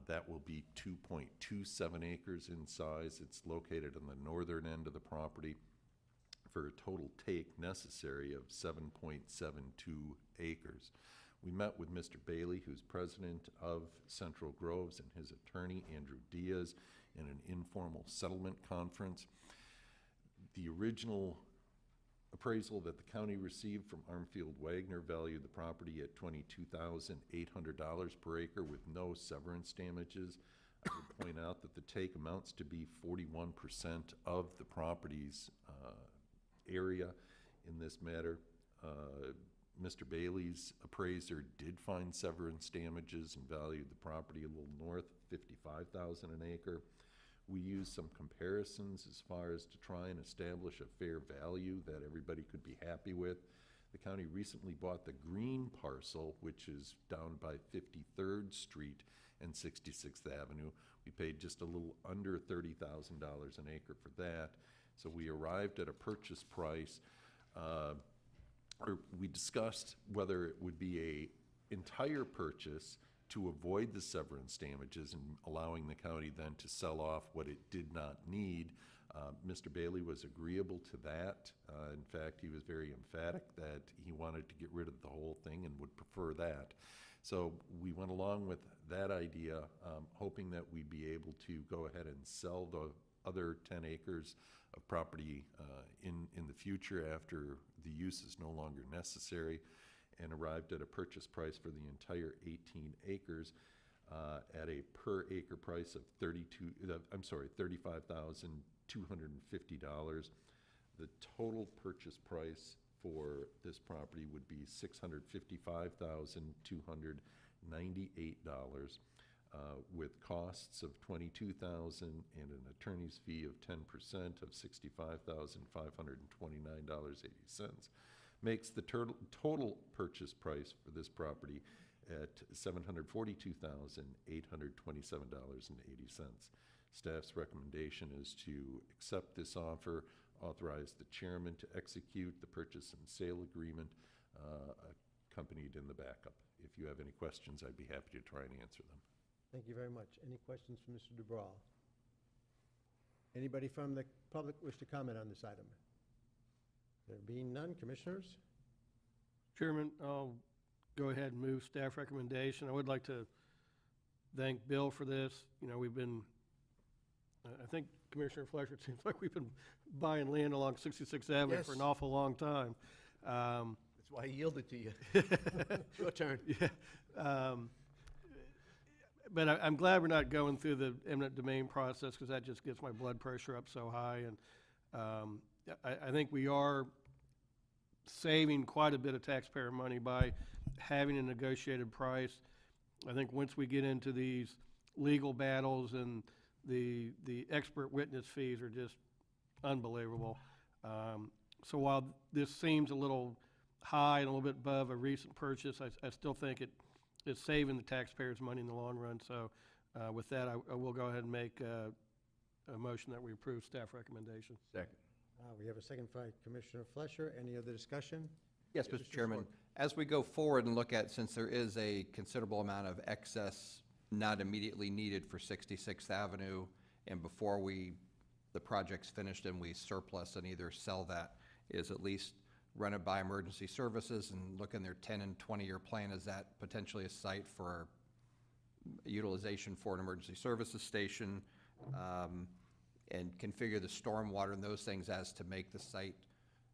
That will be 2.27 acres in size. It's located on the northern end of the property for a total take necessary of 7.72 acres. We met with Mr. Bailey, who's president of Central Groves, and his attorney, Andrew Diaz, in an informal settlement conference. The original appraisal that the county received from Armfield Wagner valued the property at $22,800 per acre with no severance damages. I would point out that the take amounts to be 41% of the property's area in this matter. Mr. Bailey's appraiser did find severance damages and valued the property a little north of $55,000 an acre. We used some comparisons as far as to try and establish a fair value that everybody could be happy with. The county recently bought the green parcel, which is down by 53rd Street and 66th Avenue. We paid just a little under $30,000 an acre for that. So we arrived at a purchase price, or we discussed whether it would be a entire purchase to avoid the severance damages and allowing the county then to sell off what it did not need. Mr. Bailey was agreeable to that. In fact, he was very emphatic that he wanted to get rid of the whole thing and would prefer that. So we went along with that idea, hoping that we'd be able to go ahead and sell the other 10 acres of property in the future after the use is no longer necessary, and arrived at a purchase price for the entire 18 acres at a per acre price of $35,250. The total purchase price for this property would be $655,200, with costs of $22,000 and an attorney's fee of 10% of $65,529.80, makes the total purchase price for this property at $742,827.80. Staff's recommendation is to accept this offer, authorize the chairman to execute the purchase and sale agreement accompanied in the backup. If you have any questions, I'd be happy to try and answer them. Thank you very much. Any questions for Mr. DeBrawl? Anybody from the public wish to comment on this item? There being none, commissioners? Chairman, I'll go ahead and move staff recommendation. I would like to thank Bill for this. You know, we've been, I think Commissioner Fleischer, it seems like we've been buying land along 66th Avenue Yes. for an awful long time. That's why he yielded to you. Your turn. Yeah. But I'm glad we're not going through the eminent domain process, because that just gets my blood pressure up so high. And I think we are saving quite a bit of taxpayer money by having a negotiated price. I think once we get into these legal battles, and the expert witness fees are just unbelievable. So while this seems a little high and a little bit above a recent purchase, I still think it's saving the taxpayers money in the long run. So with that, I will go ahead and make a motion that we approve staff recommendation. Second. We have a second by Commissioner Fleischer. Any other discussion? Yes, Mr. Chairman. As we go forward and look at, since there is a considerable amount of excess not immediately needed for 66th Avenue, and before the project's finished and we surplus and either sell that, is at least run it by emergency services and look in their 10 and 20-year plan. Is that potentially a site for utilization for an emergency services station? And configure the stormwater and those things as to make the site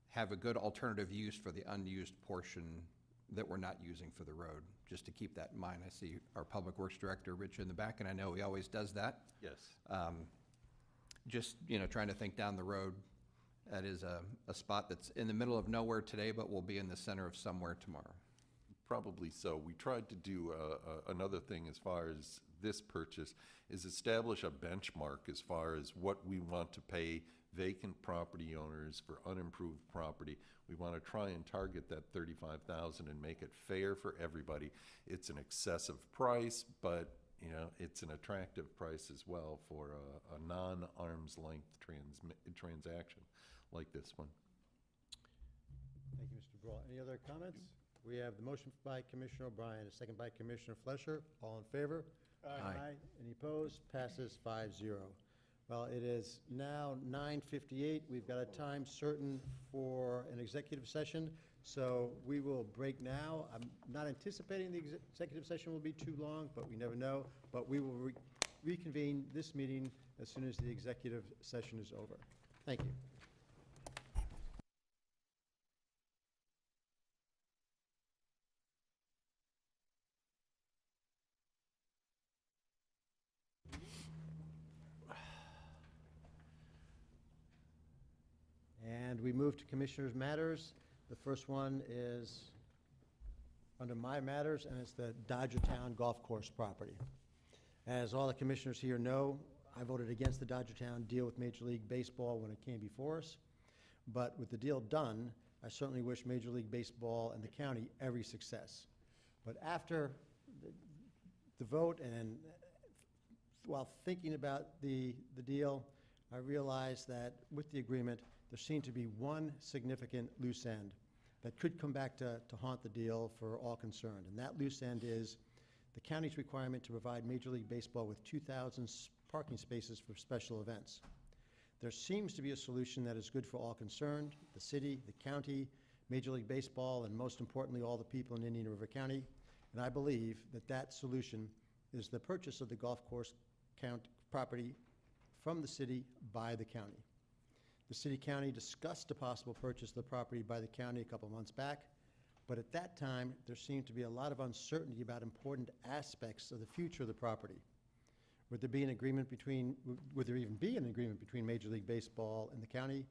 have a good alternative use for the unused portion that we're not using for the road, just to keep that in mind. I see our Public Works Director, Rich, in the back, and I know he always does that. Yes. Just, trying to think down the road. That is a spot that's in the middle of nowhere today, but will be in the center of somewhere tomorrow. Probably so. We tried to do another thing as far as this purchase, is establish a benchmark as far as what we want to pay vacant property owners for unimproved property. We want to try and target that $35,000 and make it fair for everybody. It's an excessive price, but it's an attractive price as well for a non-arm's length transaction like this one. Thank you, Mr. Brawl. Any other comments? We have the motion by Commissioner O'Brien, a second by Commissioner Fleischer. All in favor? Aye. Any opposed? Passes 5-0. Well, it is now 9:58. We've got a time certain for an executive session, so we will break now. I'm not anticipating the executive session will be too long, but we never know. But we will reconvene this meeting as soon as the executive session is over. Thank you. And we move to Commissioners' Matters. The first one is under my matters, and it's the Dodgertown Golf Course property. As all the commissioners here know, I voted against the Dodgertown deal with Major League Baseball when it came before us. But with the deal done, I certainly wish Major League Baseball and the county every success. But after the vote, and while thinking about the deal, I realized that with the agreement, there seemed to be one significant loose end that could come back to haunt the deal for all concerned. And that loose end is the county's requirement to provide Major League Baseball with 2,000 parking spaces for special events. There seems to be a solution that is good for all concerned, the city, the county, Major League Baseball, and most importantly, all the people in Indian River County. And I believe that that solution is the purchase of the golf course property from the city by the county. The city-county discussed a possible purchase of the property by the county a couple months back, but at that time, there seemed to be a lot of uncertainty about important aspects of the future of the property. Would there even be an agreement between Major League Baseball and the county?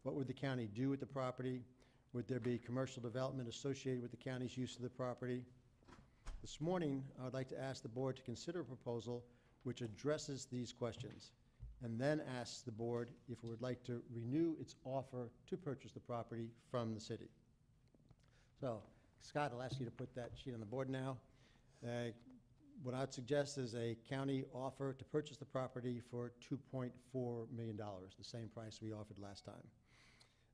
What would the county do with the property? Would there be commercial development associated with the county's use of the property? This morning, I would like to ask the board to consider a proposal which addresses these questions, and then ask the board if it would like to renew its offer to purchase the property from the city. So, Scott, I'll ask you to put that sheet on the board now. What I'd suggest is a county offer to purchase the property for $2.4 million, the same price we offered last time.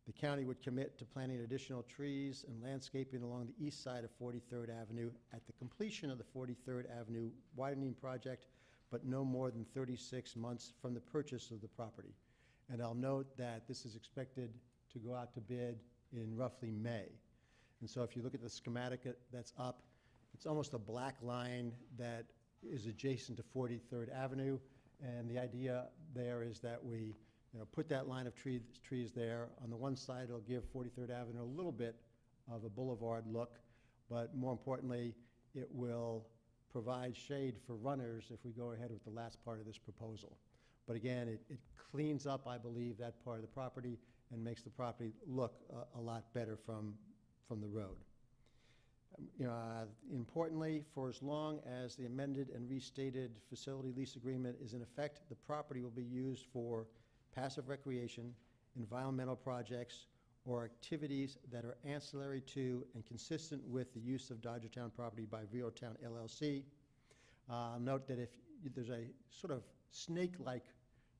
The county would commit to planting additional trees and landscaping along the east side of 43rd Avenue at the completion of the 43rd Avenue widening project, but no more than 36 months from the purchase of the property. And I'll note that this is expected to go out to bid in roughly May. And so if you look at the schematic that's up, it's almost a black line that is adjacent to 43rd Avenue. And the idea there is that we put that line of trees there. On the one side, it'll give 43rd Avenue a little bit of a boulevard look, but more importantly, it will provide shade for runners if we go ahead with the last part of this proposal. But again, it cleans up, I believe, that part of the property and makes the property look a lot better from the road. Importantly, for as long as the amended and restated facility lease agreement is in effect, the property will be used for passive recreation, environmental projects, or activities that are ancillary to and consistent with the use of Dodgertown property by Town LLC. Note that if there's a sort of snake-like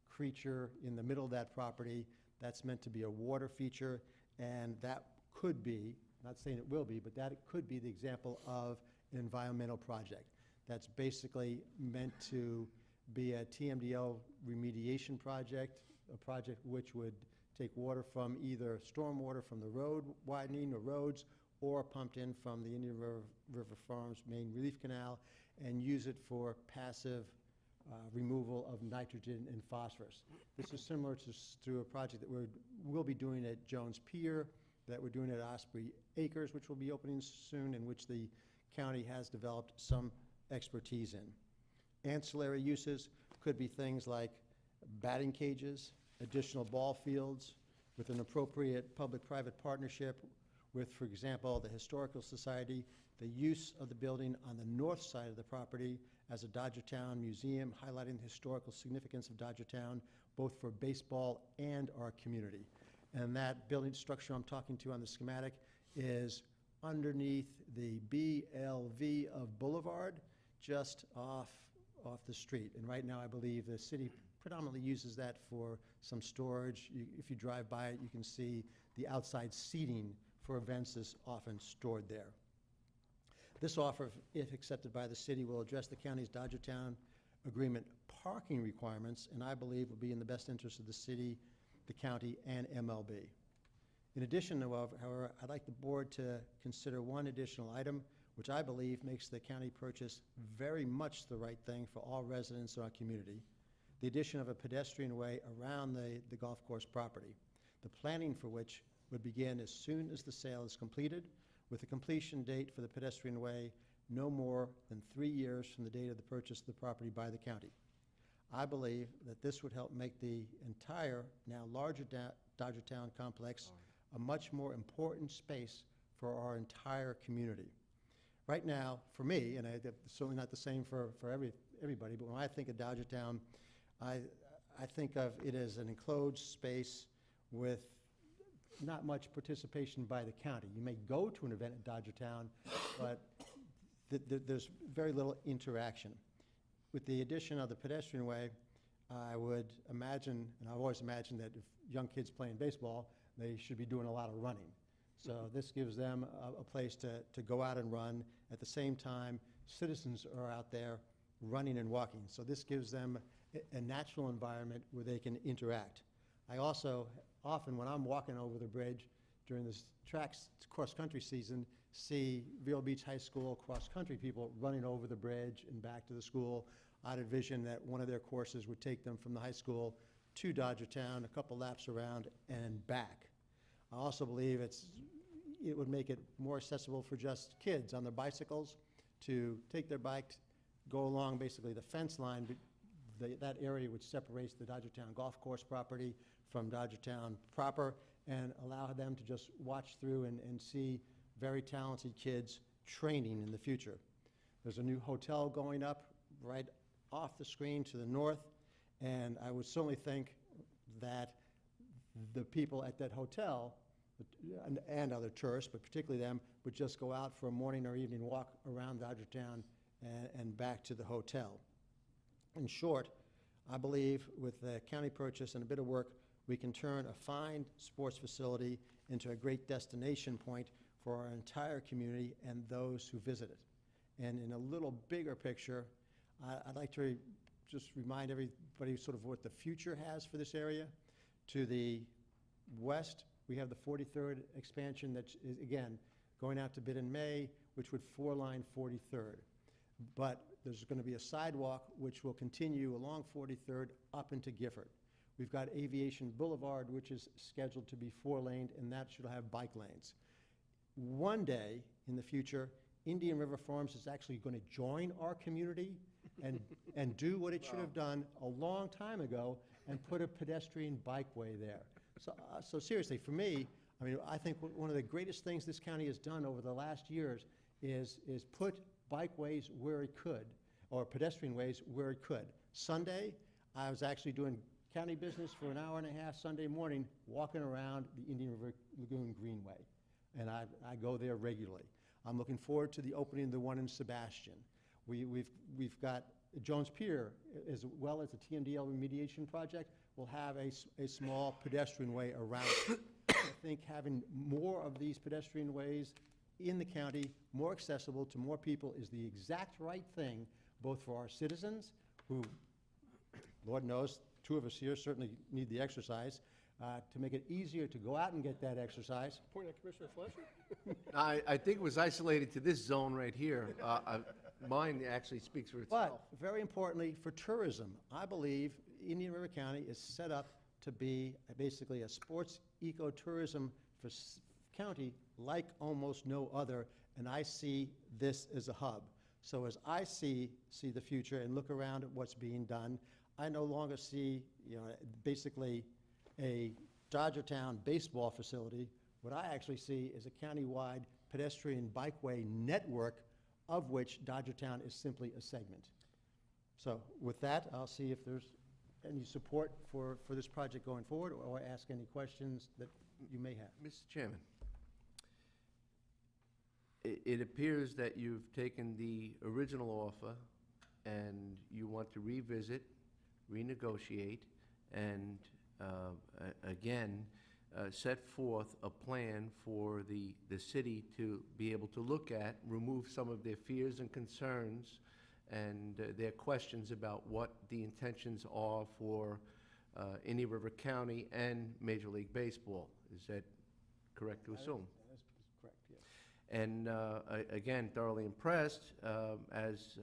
creature in the middle of that property, that's meant to be a water feature, and that could be, not saying it will be, but that it could be the example of an environmental project. That's basically meant to be a TMDL remediation project, a project which would take water from either stormwater from the road widening or roads, or pumped in from the Indian River Farms main relief canal, and use it for passive removal of nitrogen and phosphorus. This is similar to a project that we'll be doing at Jones Pier, that we're doing at Osprey Acres, which will be opening soon, in which the county has developed some expertise in. Ancillary uses could be things like batting cages, additional ball fields, with an appropriate public-private partnership with, for example, the Historical Society, the use of the building on the north side of the property as a Dodgertown museum, highlighting the historical significance of Dodgertown, both for baseball and our community. And that building structure I'm talking to on the schematic is underneath the BLV of Boulevard, just off the street. And right now, I believe the city predominantly uses that for some storage. If you drive by it, you can see the outside seating for events is often stored there. This offer, if accepted by the city, will address the county's Dodgertown agreement parking requirements, and I believe will be in the best interest of the city, the county, and MLB. In addition, however, I'd like the board to consider one additional item, which I believe makes the county purchase very much the right thing for all residents in our community: the addition of a pedestrian way around the golf course property, the planning for which would begin as soon as the sale is completed, with a completion date for the pedestrian way no more than 3 years from the date of the purchase of the property by the county. I believe that this would help make the entire, now larger Dodgertown complex a much more important space for our entire community. Right now, for me, and it's certainly not the same for everybody, but when I think of Dodgertown, I think of it as an enclosed space with not much participation by the county. You may go to an event at Dodgertown, but there's very little interaction. With the addition of the pedestrian way, I would imagine, and I've always imagined, that if young kids playing baseball, they should be doing a lot of running. So this gives them a place to go out and run. At the same time, citizens are out there running and walking. So this gives them a natural environment where they can interact. I also, often when I'm walking over the bridge during this tracks cross-country season, see Vero Beach High School cross-country people running over the bridge and back to the school. I'd envision that one of their courses would take them from the high school to Dodgertown, a couple laps around, and back. I also believe it would make it more accessible for just kids on their bicycles to take their bike, go along basically the fence line, that area which separates the Dodgertown golf course property from Dodgertown proper, and allow them to just watch through and see very talented kids training in the future. There's a new hotel going up right off the screen to the north, and I would certainly think that the people at that hotel and other tourists, but particularly them, would just go out for a morning or evening walk around Dodgertown and back to the hotel. In short, I believe with the county purchase and a bit of work, we can turn a fine sports facility into a great destination point for our entire community and those who visit it. And in a little bigger picture, I'd like to just remind everybody sort of what the future has for this area. To the west, we have the 43rd expansion that's, again, going out to bid in May, which would four-line 43rd. But there's going to be a sidewalk which will continue along 43rd up into Gifford. We've got Aviation Boulevard, which is scheduled to be four-laned, and that should have bike lanes. One day in the future, Indian River Farms is actually going to join our community and do what it should have done a long time ago and put a pedestrian bikeway there. So seriously, for me, I mean, I think one of the greatest things this county has done over the last years is put bikeways where it could, or pedestrian ways where it could. Sunday, I was actually doing county business for an hour and a half Sunday morning, walking around the Indian River Lagoon Greenway, and I go there regularly. I'm looking forward to the opening of the one in Sebastian. We've got Jones Pier, as well as the TMDL remediation project, will have a small pedestrian way around it. I think having more of these pedestrian ways in the county, more accessible to more people, is the exact right thing, both for our citizens, who, Lord knows, two of us here certainly need the exercise, to make it easier to go out and get that exercise. Point at Commissioner Fletcher. I think it was isolated to this zone right here. Mine actually speaks for itself. But very importantly, for tourism, I believe Indian River County is set up to be basically a sports ecotourism for county like almost no other, and I see this as a hub. So as I see the future and look around at what's being done, I no longer see, basically a Dodgertown baseball facility. What I actually see is a countywide pedestrian bikeway network, of which Dodgertown is simply a segment. So with that, I'll see if there's any support for this project going forward, or ask any questions that you may have. Mr. Chairman, it appears that you've taken the original offer and you want to revisit, renegotiate, and again, set forth a plan for the city to be able to look at, remove some of their fears and concerns and their questions about what the intentions are for Indian River County and Major League Baseball. Is that correct to assume? That's correct, yes. And again, thoroughly impressed as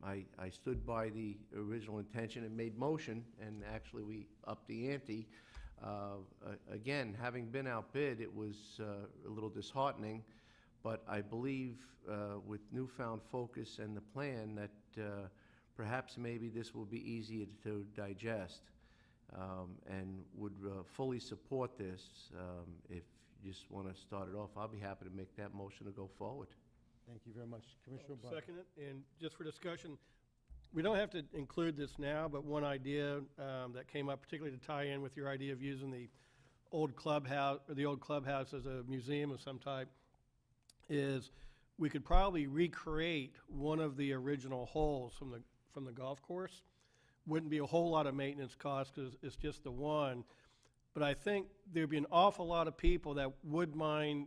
I stood by the original intention and made motion, and actually we upped the ante. Again, having been outbid, it was a little disheartening, but I believe with newfound focus and the plan that perhaps maybe this will be easier to digest, and would fully support this. If you just want to start it off, I'll be happy to make that motion to go forward. Thank you very much. Commissioner O'Brien. Second it, and just for discussion, we don't have to include this now, but one idea that came up, particularly to tie in with your idea of using the old clubhouse, or the old clubhouse as a museum of some type, is we could probably recreate one of the original holes from the golf course. Wouldn't be a whole lot of maintenance costs because it's just the one. But I think there'd be an awful lot of people that would mind,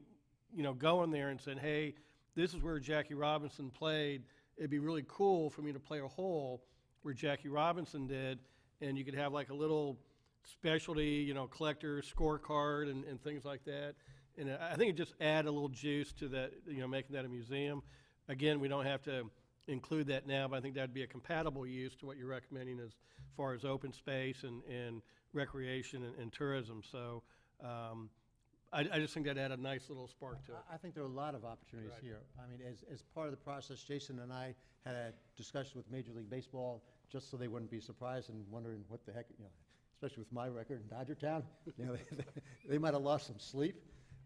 going there and saying, hey, this is where Jackie Robinson played. It'd be really cool for me to play a hole where Jackie Robinson did, and you could have like a little specialty, collector scorecard and things like that. And I think it just add a little juice to that, making that a museum. Again, we don't have to include that now, but I think that'd be a compatible use to what you're recommending as far as open space and recreation and tourism. So I just think that add a nice little spark to it. I think there are a lot of opportunities here. I mean, as part of the process, Jason and I had a discussion with Major League Baseball, just so they wouldn't be surprised and wondering what the heck, especially with my record in Dodgertown, they might have lost some sleep.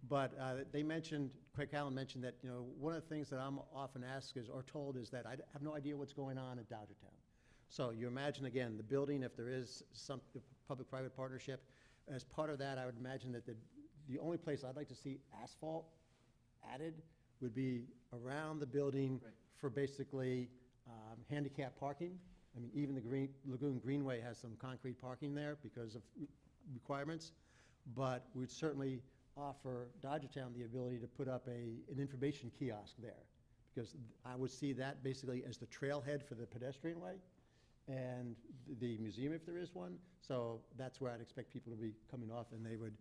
But they mentioned, Craig Allen mentioned that, you know, one of the things that I'm often asked is, or told is that I have no idea what's going on at Dodgertown. So you imagine, again, the building, if there is some public-private partnership, as part of that, I would imagine that the only place I'd like to see asphalt added would be around the building for basically handicap parking. I mean, even the Lagoon Greenway has some concrete parking there because of requirements. But we'd certainly offer Dodgertown the ability to put up an information kiosk there, because I would see that basically as the trailhead for the pedestrian way and the museum if there is one. So that's where I'd expect people to be coming off, and they would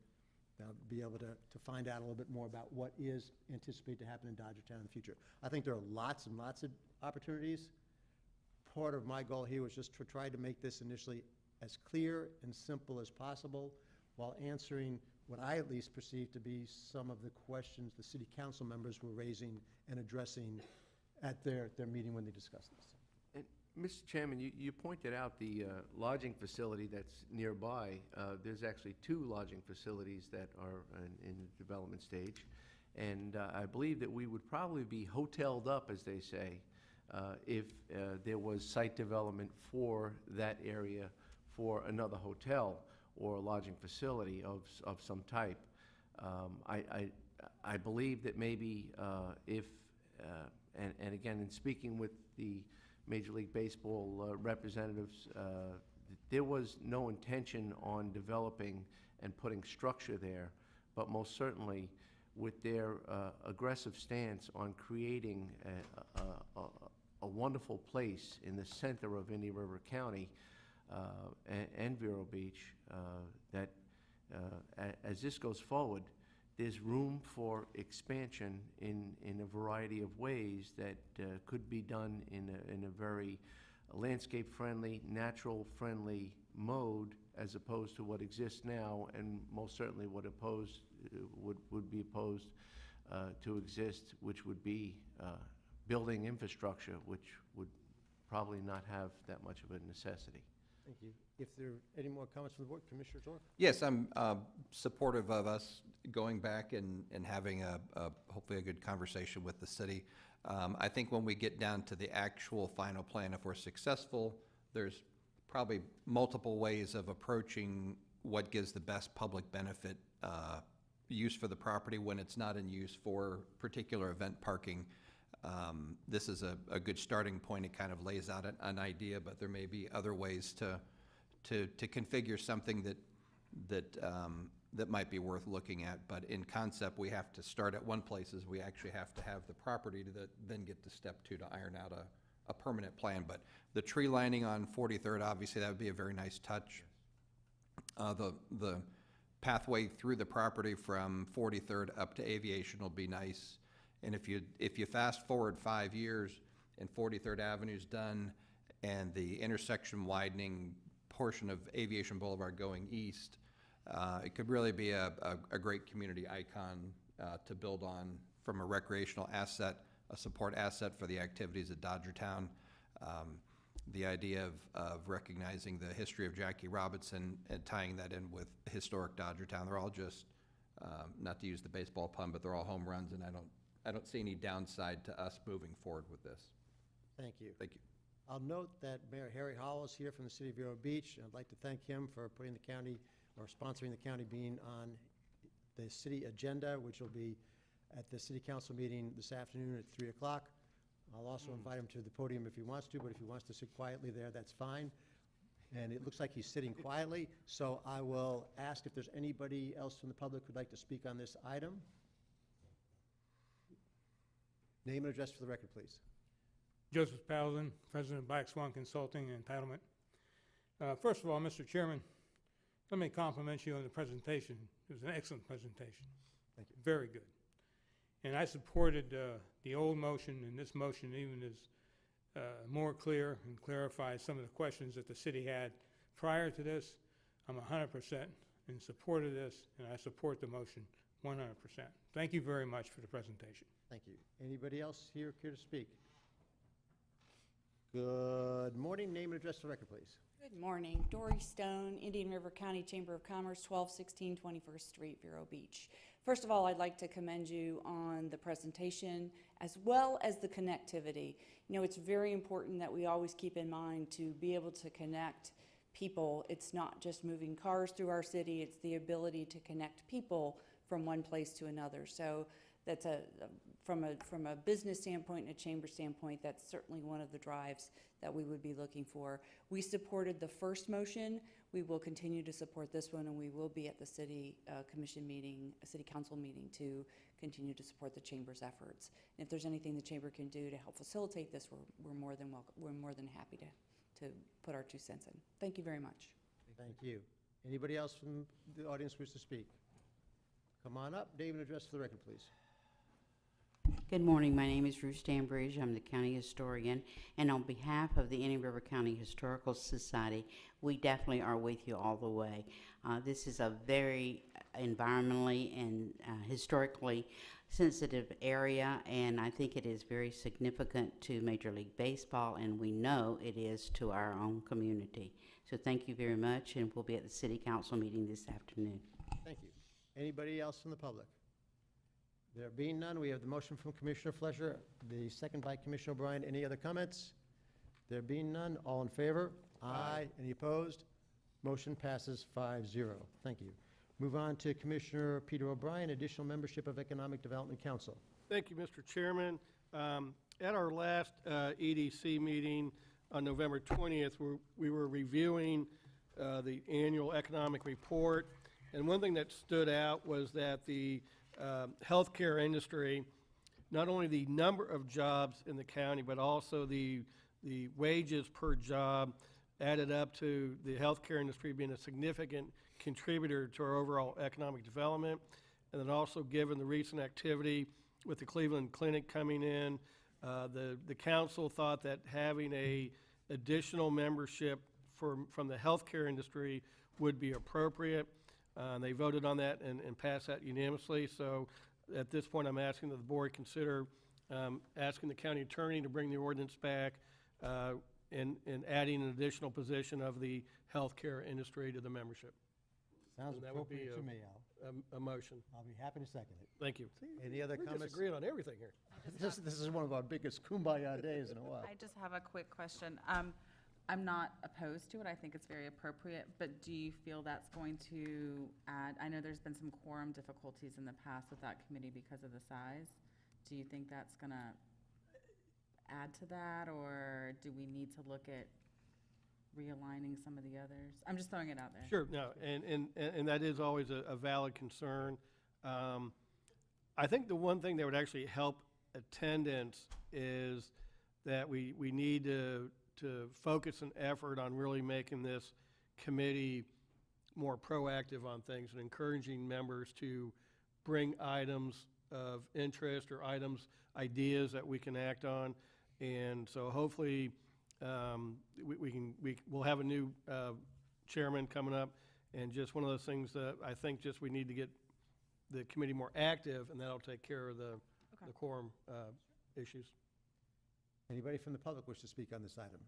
be able to find out a little bit more about what is anticipated to happen in Dodgertown in the future. I think there are lots and lots of opportunities. Part of my goal here was just to try to make this initially as clear and simple as possible, while answering what I at least perceive to be some of the questions the city council members were raising and addressing at their meeting when they discussed this. And, Mr. Chairman, you pointed out the lodging facility that's nearby. There's actually 2 lodging facilities that are in the development stage. And I believe that we would probably be hoteled up, as they say, if there was site development for that area for another hotel or a lodging facility of some type. I believe that maybe if, and again, in speaking with the Major League Baseball representatives, there was no intention on developing and putting structure there, but most certainly with their aggressive stance on creating a wonderful place in the center of Indian River County and Vero Beach, that as this goes forward, there's room for expansion in a variety of ways that could be done in a very landscape-friendly, natural-friendly mode, as opposed to what exists now, and most certainly would be opposed to exist, which would be building infrastructure, which would probably not have that much of a necessity. Thank you. If there are any more comments from the board, Commissioner Zork? Yes, I'm supportive of us going back and having hopefully a good conversation with the city. I think when we get down to the actual final plan, if we're successful, there's probably multiple ways of approaching what gives the best public benefit use for the property when it's not in use for particular event parking. This is a good starting point. It kind of lays out an idea, but there may be other ways to configure something that might be worth looking at. But in concept, we have to start at one place, is we actually have to have the property to then get to step 2 to iron out a permanent plan. But the tree lining on 43rd, obviously, that would be a very nice touch. The pathway through the property from 43rd up to Aviation will be nice. And if you fast forward 5 years and 43rd Avenue's done and the intersection widening portion of Aviation Boulevard going east, it could really be a great community icon to build on from a recreational asset, a support asset for the activities at Dodgertown. The idea of recognizing the history of Jackie Robinson and tying that in with historic Dodgertown, they're all just, not to use the baseball pun, but they're all home runs, and I don't see any downside to us moving forward with this. Thank you. Thank you. I'll note that Mayor Harry Howell is here from the city of Vero Beach. I'd like to thank him for putting the county, or sponsoring the county being on the city agenda, which will be at the city council meeting this afternoon at 3 o'clock. I'll also invite him to the podium if he wants to, but if he wants to sit quietly there, that's fine. And it looks like he's sitting quietly, so I will ask if there's anybody else from the public who'd like to speak on this item. Name and address for the record, please. Joseph Paladin, President of Black Swan Consulting and Entitlement. First of all, Mr. Chairman, let me compliment you on the presentation. It was an excellent presentation. Thank you. Very good. And I supported the old motion, and this motion even is more clear and clarifies some of the questions that the city had prior to this. I'm 100% in support of this, and I support the motion 100%. Thank you very much for the presentation. Thank you. Anybody else here care to speak? Good morning. Name and address for the record, please. Good morning. Dory Stone, Indian River County Chamber of Commerce, 1216 21st Street, Vero Beach. First of all, I'd like to commend you on the presentation as well as the connectivity. You know, it's very important that we always keep in mind to be able to connect people. It's not just moving cars through our city, it's the ability to connect people from one place to another. So that's from a business standpoint and a chamber standpoint, that's certainly one of the drives that we would be looking for. We supported the first motion. We will continue to support this one, and we will be at the city commission meeting, a city council meeting, to continue to support the chamber's efforts. And if there's anything the chamber can do to help facilitate this, we're more than welcome. We're more than happy to put our 2 cents in. Thank you very much. Thank you. Anybody else from the audience wish to speak? Come on up. David, address for the record, please. Good morning. My name is Ruth Stambridge. I'm the county historian. And on behalf of the Indian River County Historical Society, we definitely are with you all the way. This is a very environmentally and historically sensitive area, and I think it is very significant to Major League Baseball, and we know it is to our own community. So thank you very much, and we'll be at the City Council meeting this afternoon. Thank you. Anybody else from the public? There being none, we have the motion from Commissioner Fleischer, the second by Commissioner O'Brien. Any other comments? There being none, all in favor? Aye. Any opposed? Motion passes 5-0. Thank you. Move on to Commissioner Peter O'Brien, additional membership of Economic Development Council. Thank you, Mr. Chairman. At our last EDC meeting on November 20th, we were reviewing the annual economic report, and one thing that stood out was that the healthcare industry, not only the number of jobs in the county, but also the wages per job added up to the healthcare industry being a significant contributor to our overall economic development. And then also, given the recent activity with the Cleveland Clinic coming in, the council thought that having a additional membership from the healthcare industry would be appropriate. They voted on that and passed that unanimously. So at this point, I'm asking that the board consider asking the county attorney to bring the ordinance back and adding an additional position of the healthcare industry to the membership. Sounds appropriate to me, Al. A motion. I'll be happy to second it. Thank you. Any other comments? We're disagreeing on everything here. This is one of our biggest kumbaya days in a while. I just have a quick question. I'm not opposed to it. I think it's very appropriate, but do you feel that's going to add, I know there's been some quorum difficulties in the past with that committee because of the size. Do you think that's going to add to that, or do we need to look at realigning some of the others? I'm just throwing it out there. Sure, no, and that is always a valid concern. I think the one thing that would actually help attendance is that we need to focus an effort on really making this committee more proactive on things and encouraging members to bring items of interest or ideas that we can act on. And so hopefully we'll have a new chairman coming up, and just one of those things that I think just we need to get the committee more active, and that'll take care of the quorum issues. Anybody from the public wish to speak on this item?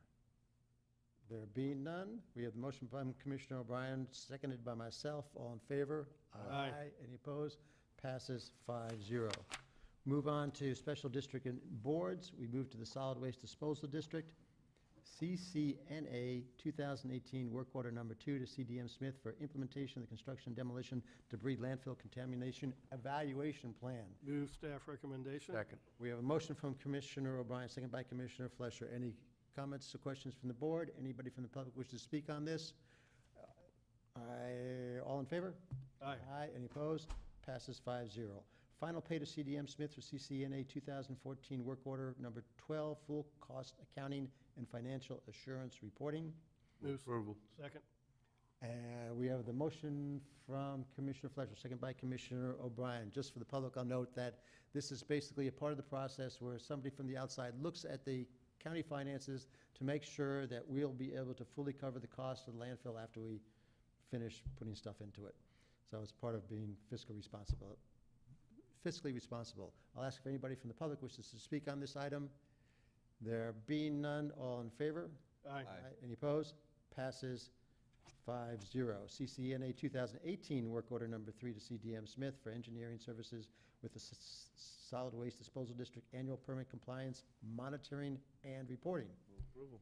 There being none, we have the motion by Commissioner O'Brien, seconded by myself. All in favor? Aye. Any opposed? Passes 5-0. Move on to special district and boards. We move to the Solid Waste Disposal District. CCNA 2018 Work Order Number 2 to CDM Smith for implementation of the construction demolition debris landfill contamination evaluation plan. Move staff recommendation. Second. We have a motion from Commissioner O'Brien, second by Commissioner Fleischer. Any comments or questions from the board? Anybody from the public wish to speak on this? All in favor? Aye. Aye. Any opposed? Passes 5-0. Final pay to CDM Smith for CCNA 2014 Work Order Number 12, full cost accounting and financial assurance reporting. Move approval. Second. We have the motion from Commissioner Fleischer, second by Commissioner O'Brien. Just for the public, I'll note that this is basically a part of the process where somebody from the outside looks at the county finances to make sure that we'll be able to fully cover the cost of the landfill after we finish putting stuff into it. So it's part of being fiscally responsible. I'll ask if anybody from the public wishes to speak on this item. There being none, all in favor? Aye. Any opposed? Passes 5-0. CCNA 2018 work order number 3 to CDM Smith for engineering services with the Solid Waste Disposal District annual permit compliance monitoring and reporting. Approval.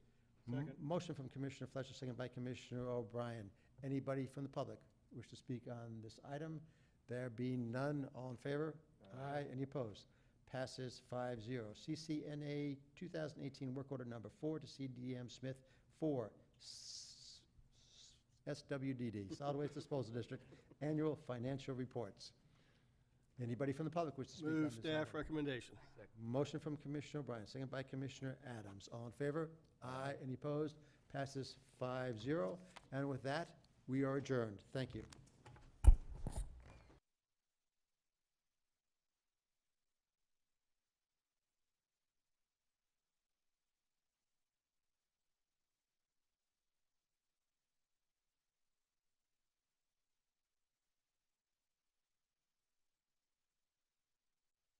Motion from Commissioner Fletcher, second by Commissioner O'Brien. Anybody from the public wish to speak on this item? There being none, all in favor? Aye. Any opposed? Passes 5-0. CCNA 2018 work order number 4 to CDM Smith for SWDD, Solid Waste Disposal District, annual financial reports. Anybody from the public wish to speak on Move this staff item? recommendation. Motion from Commissioner O'Brien, second by Commissioner Adams. All in favor? Aye. Any opposed? Passes 5-0. And with that, we are adjourned. Thank you.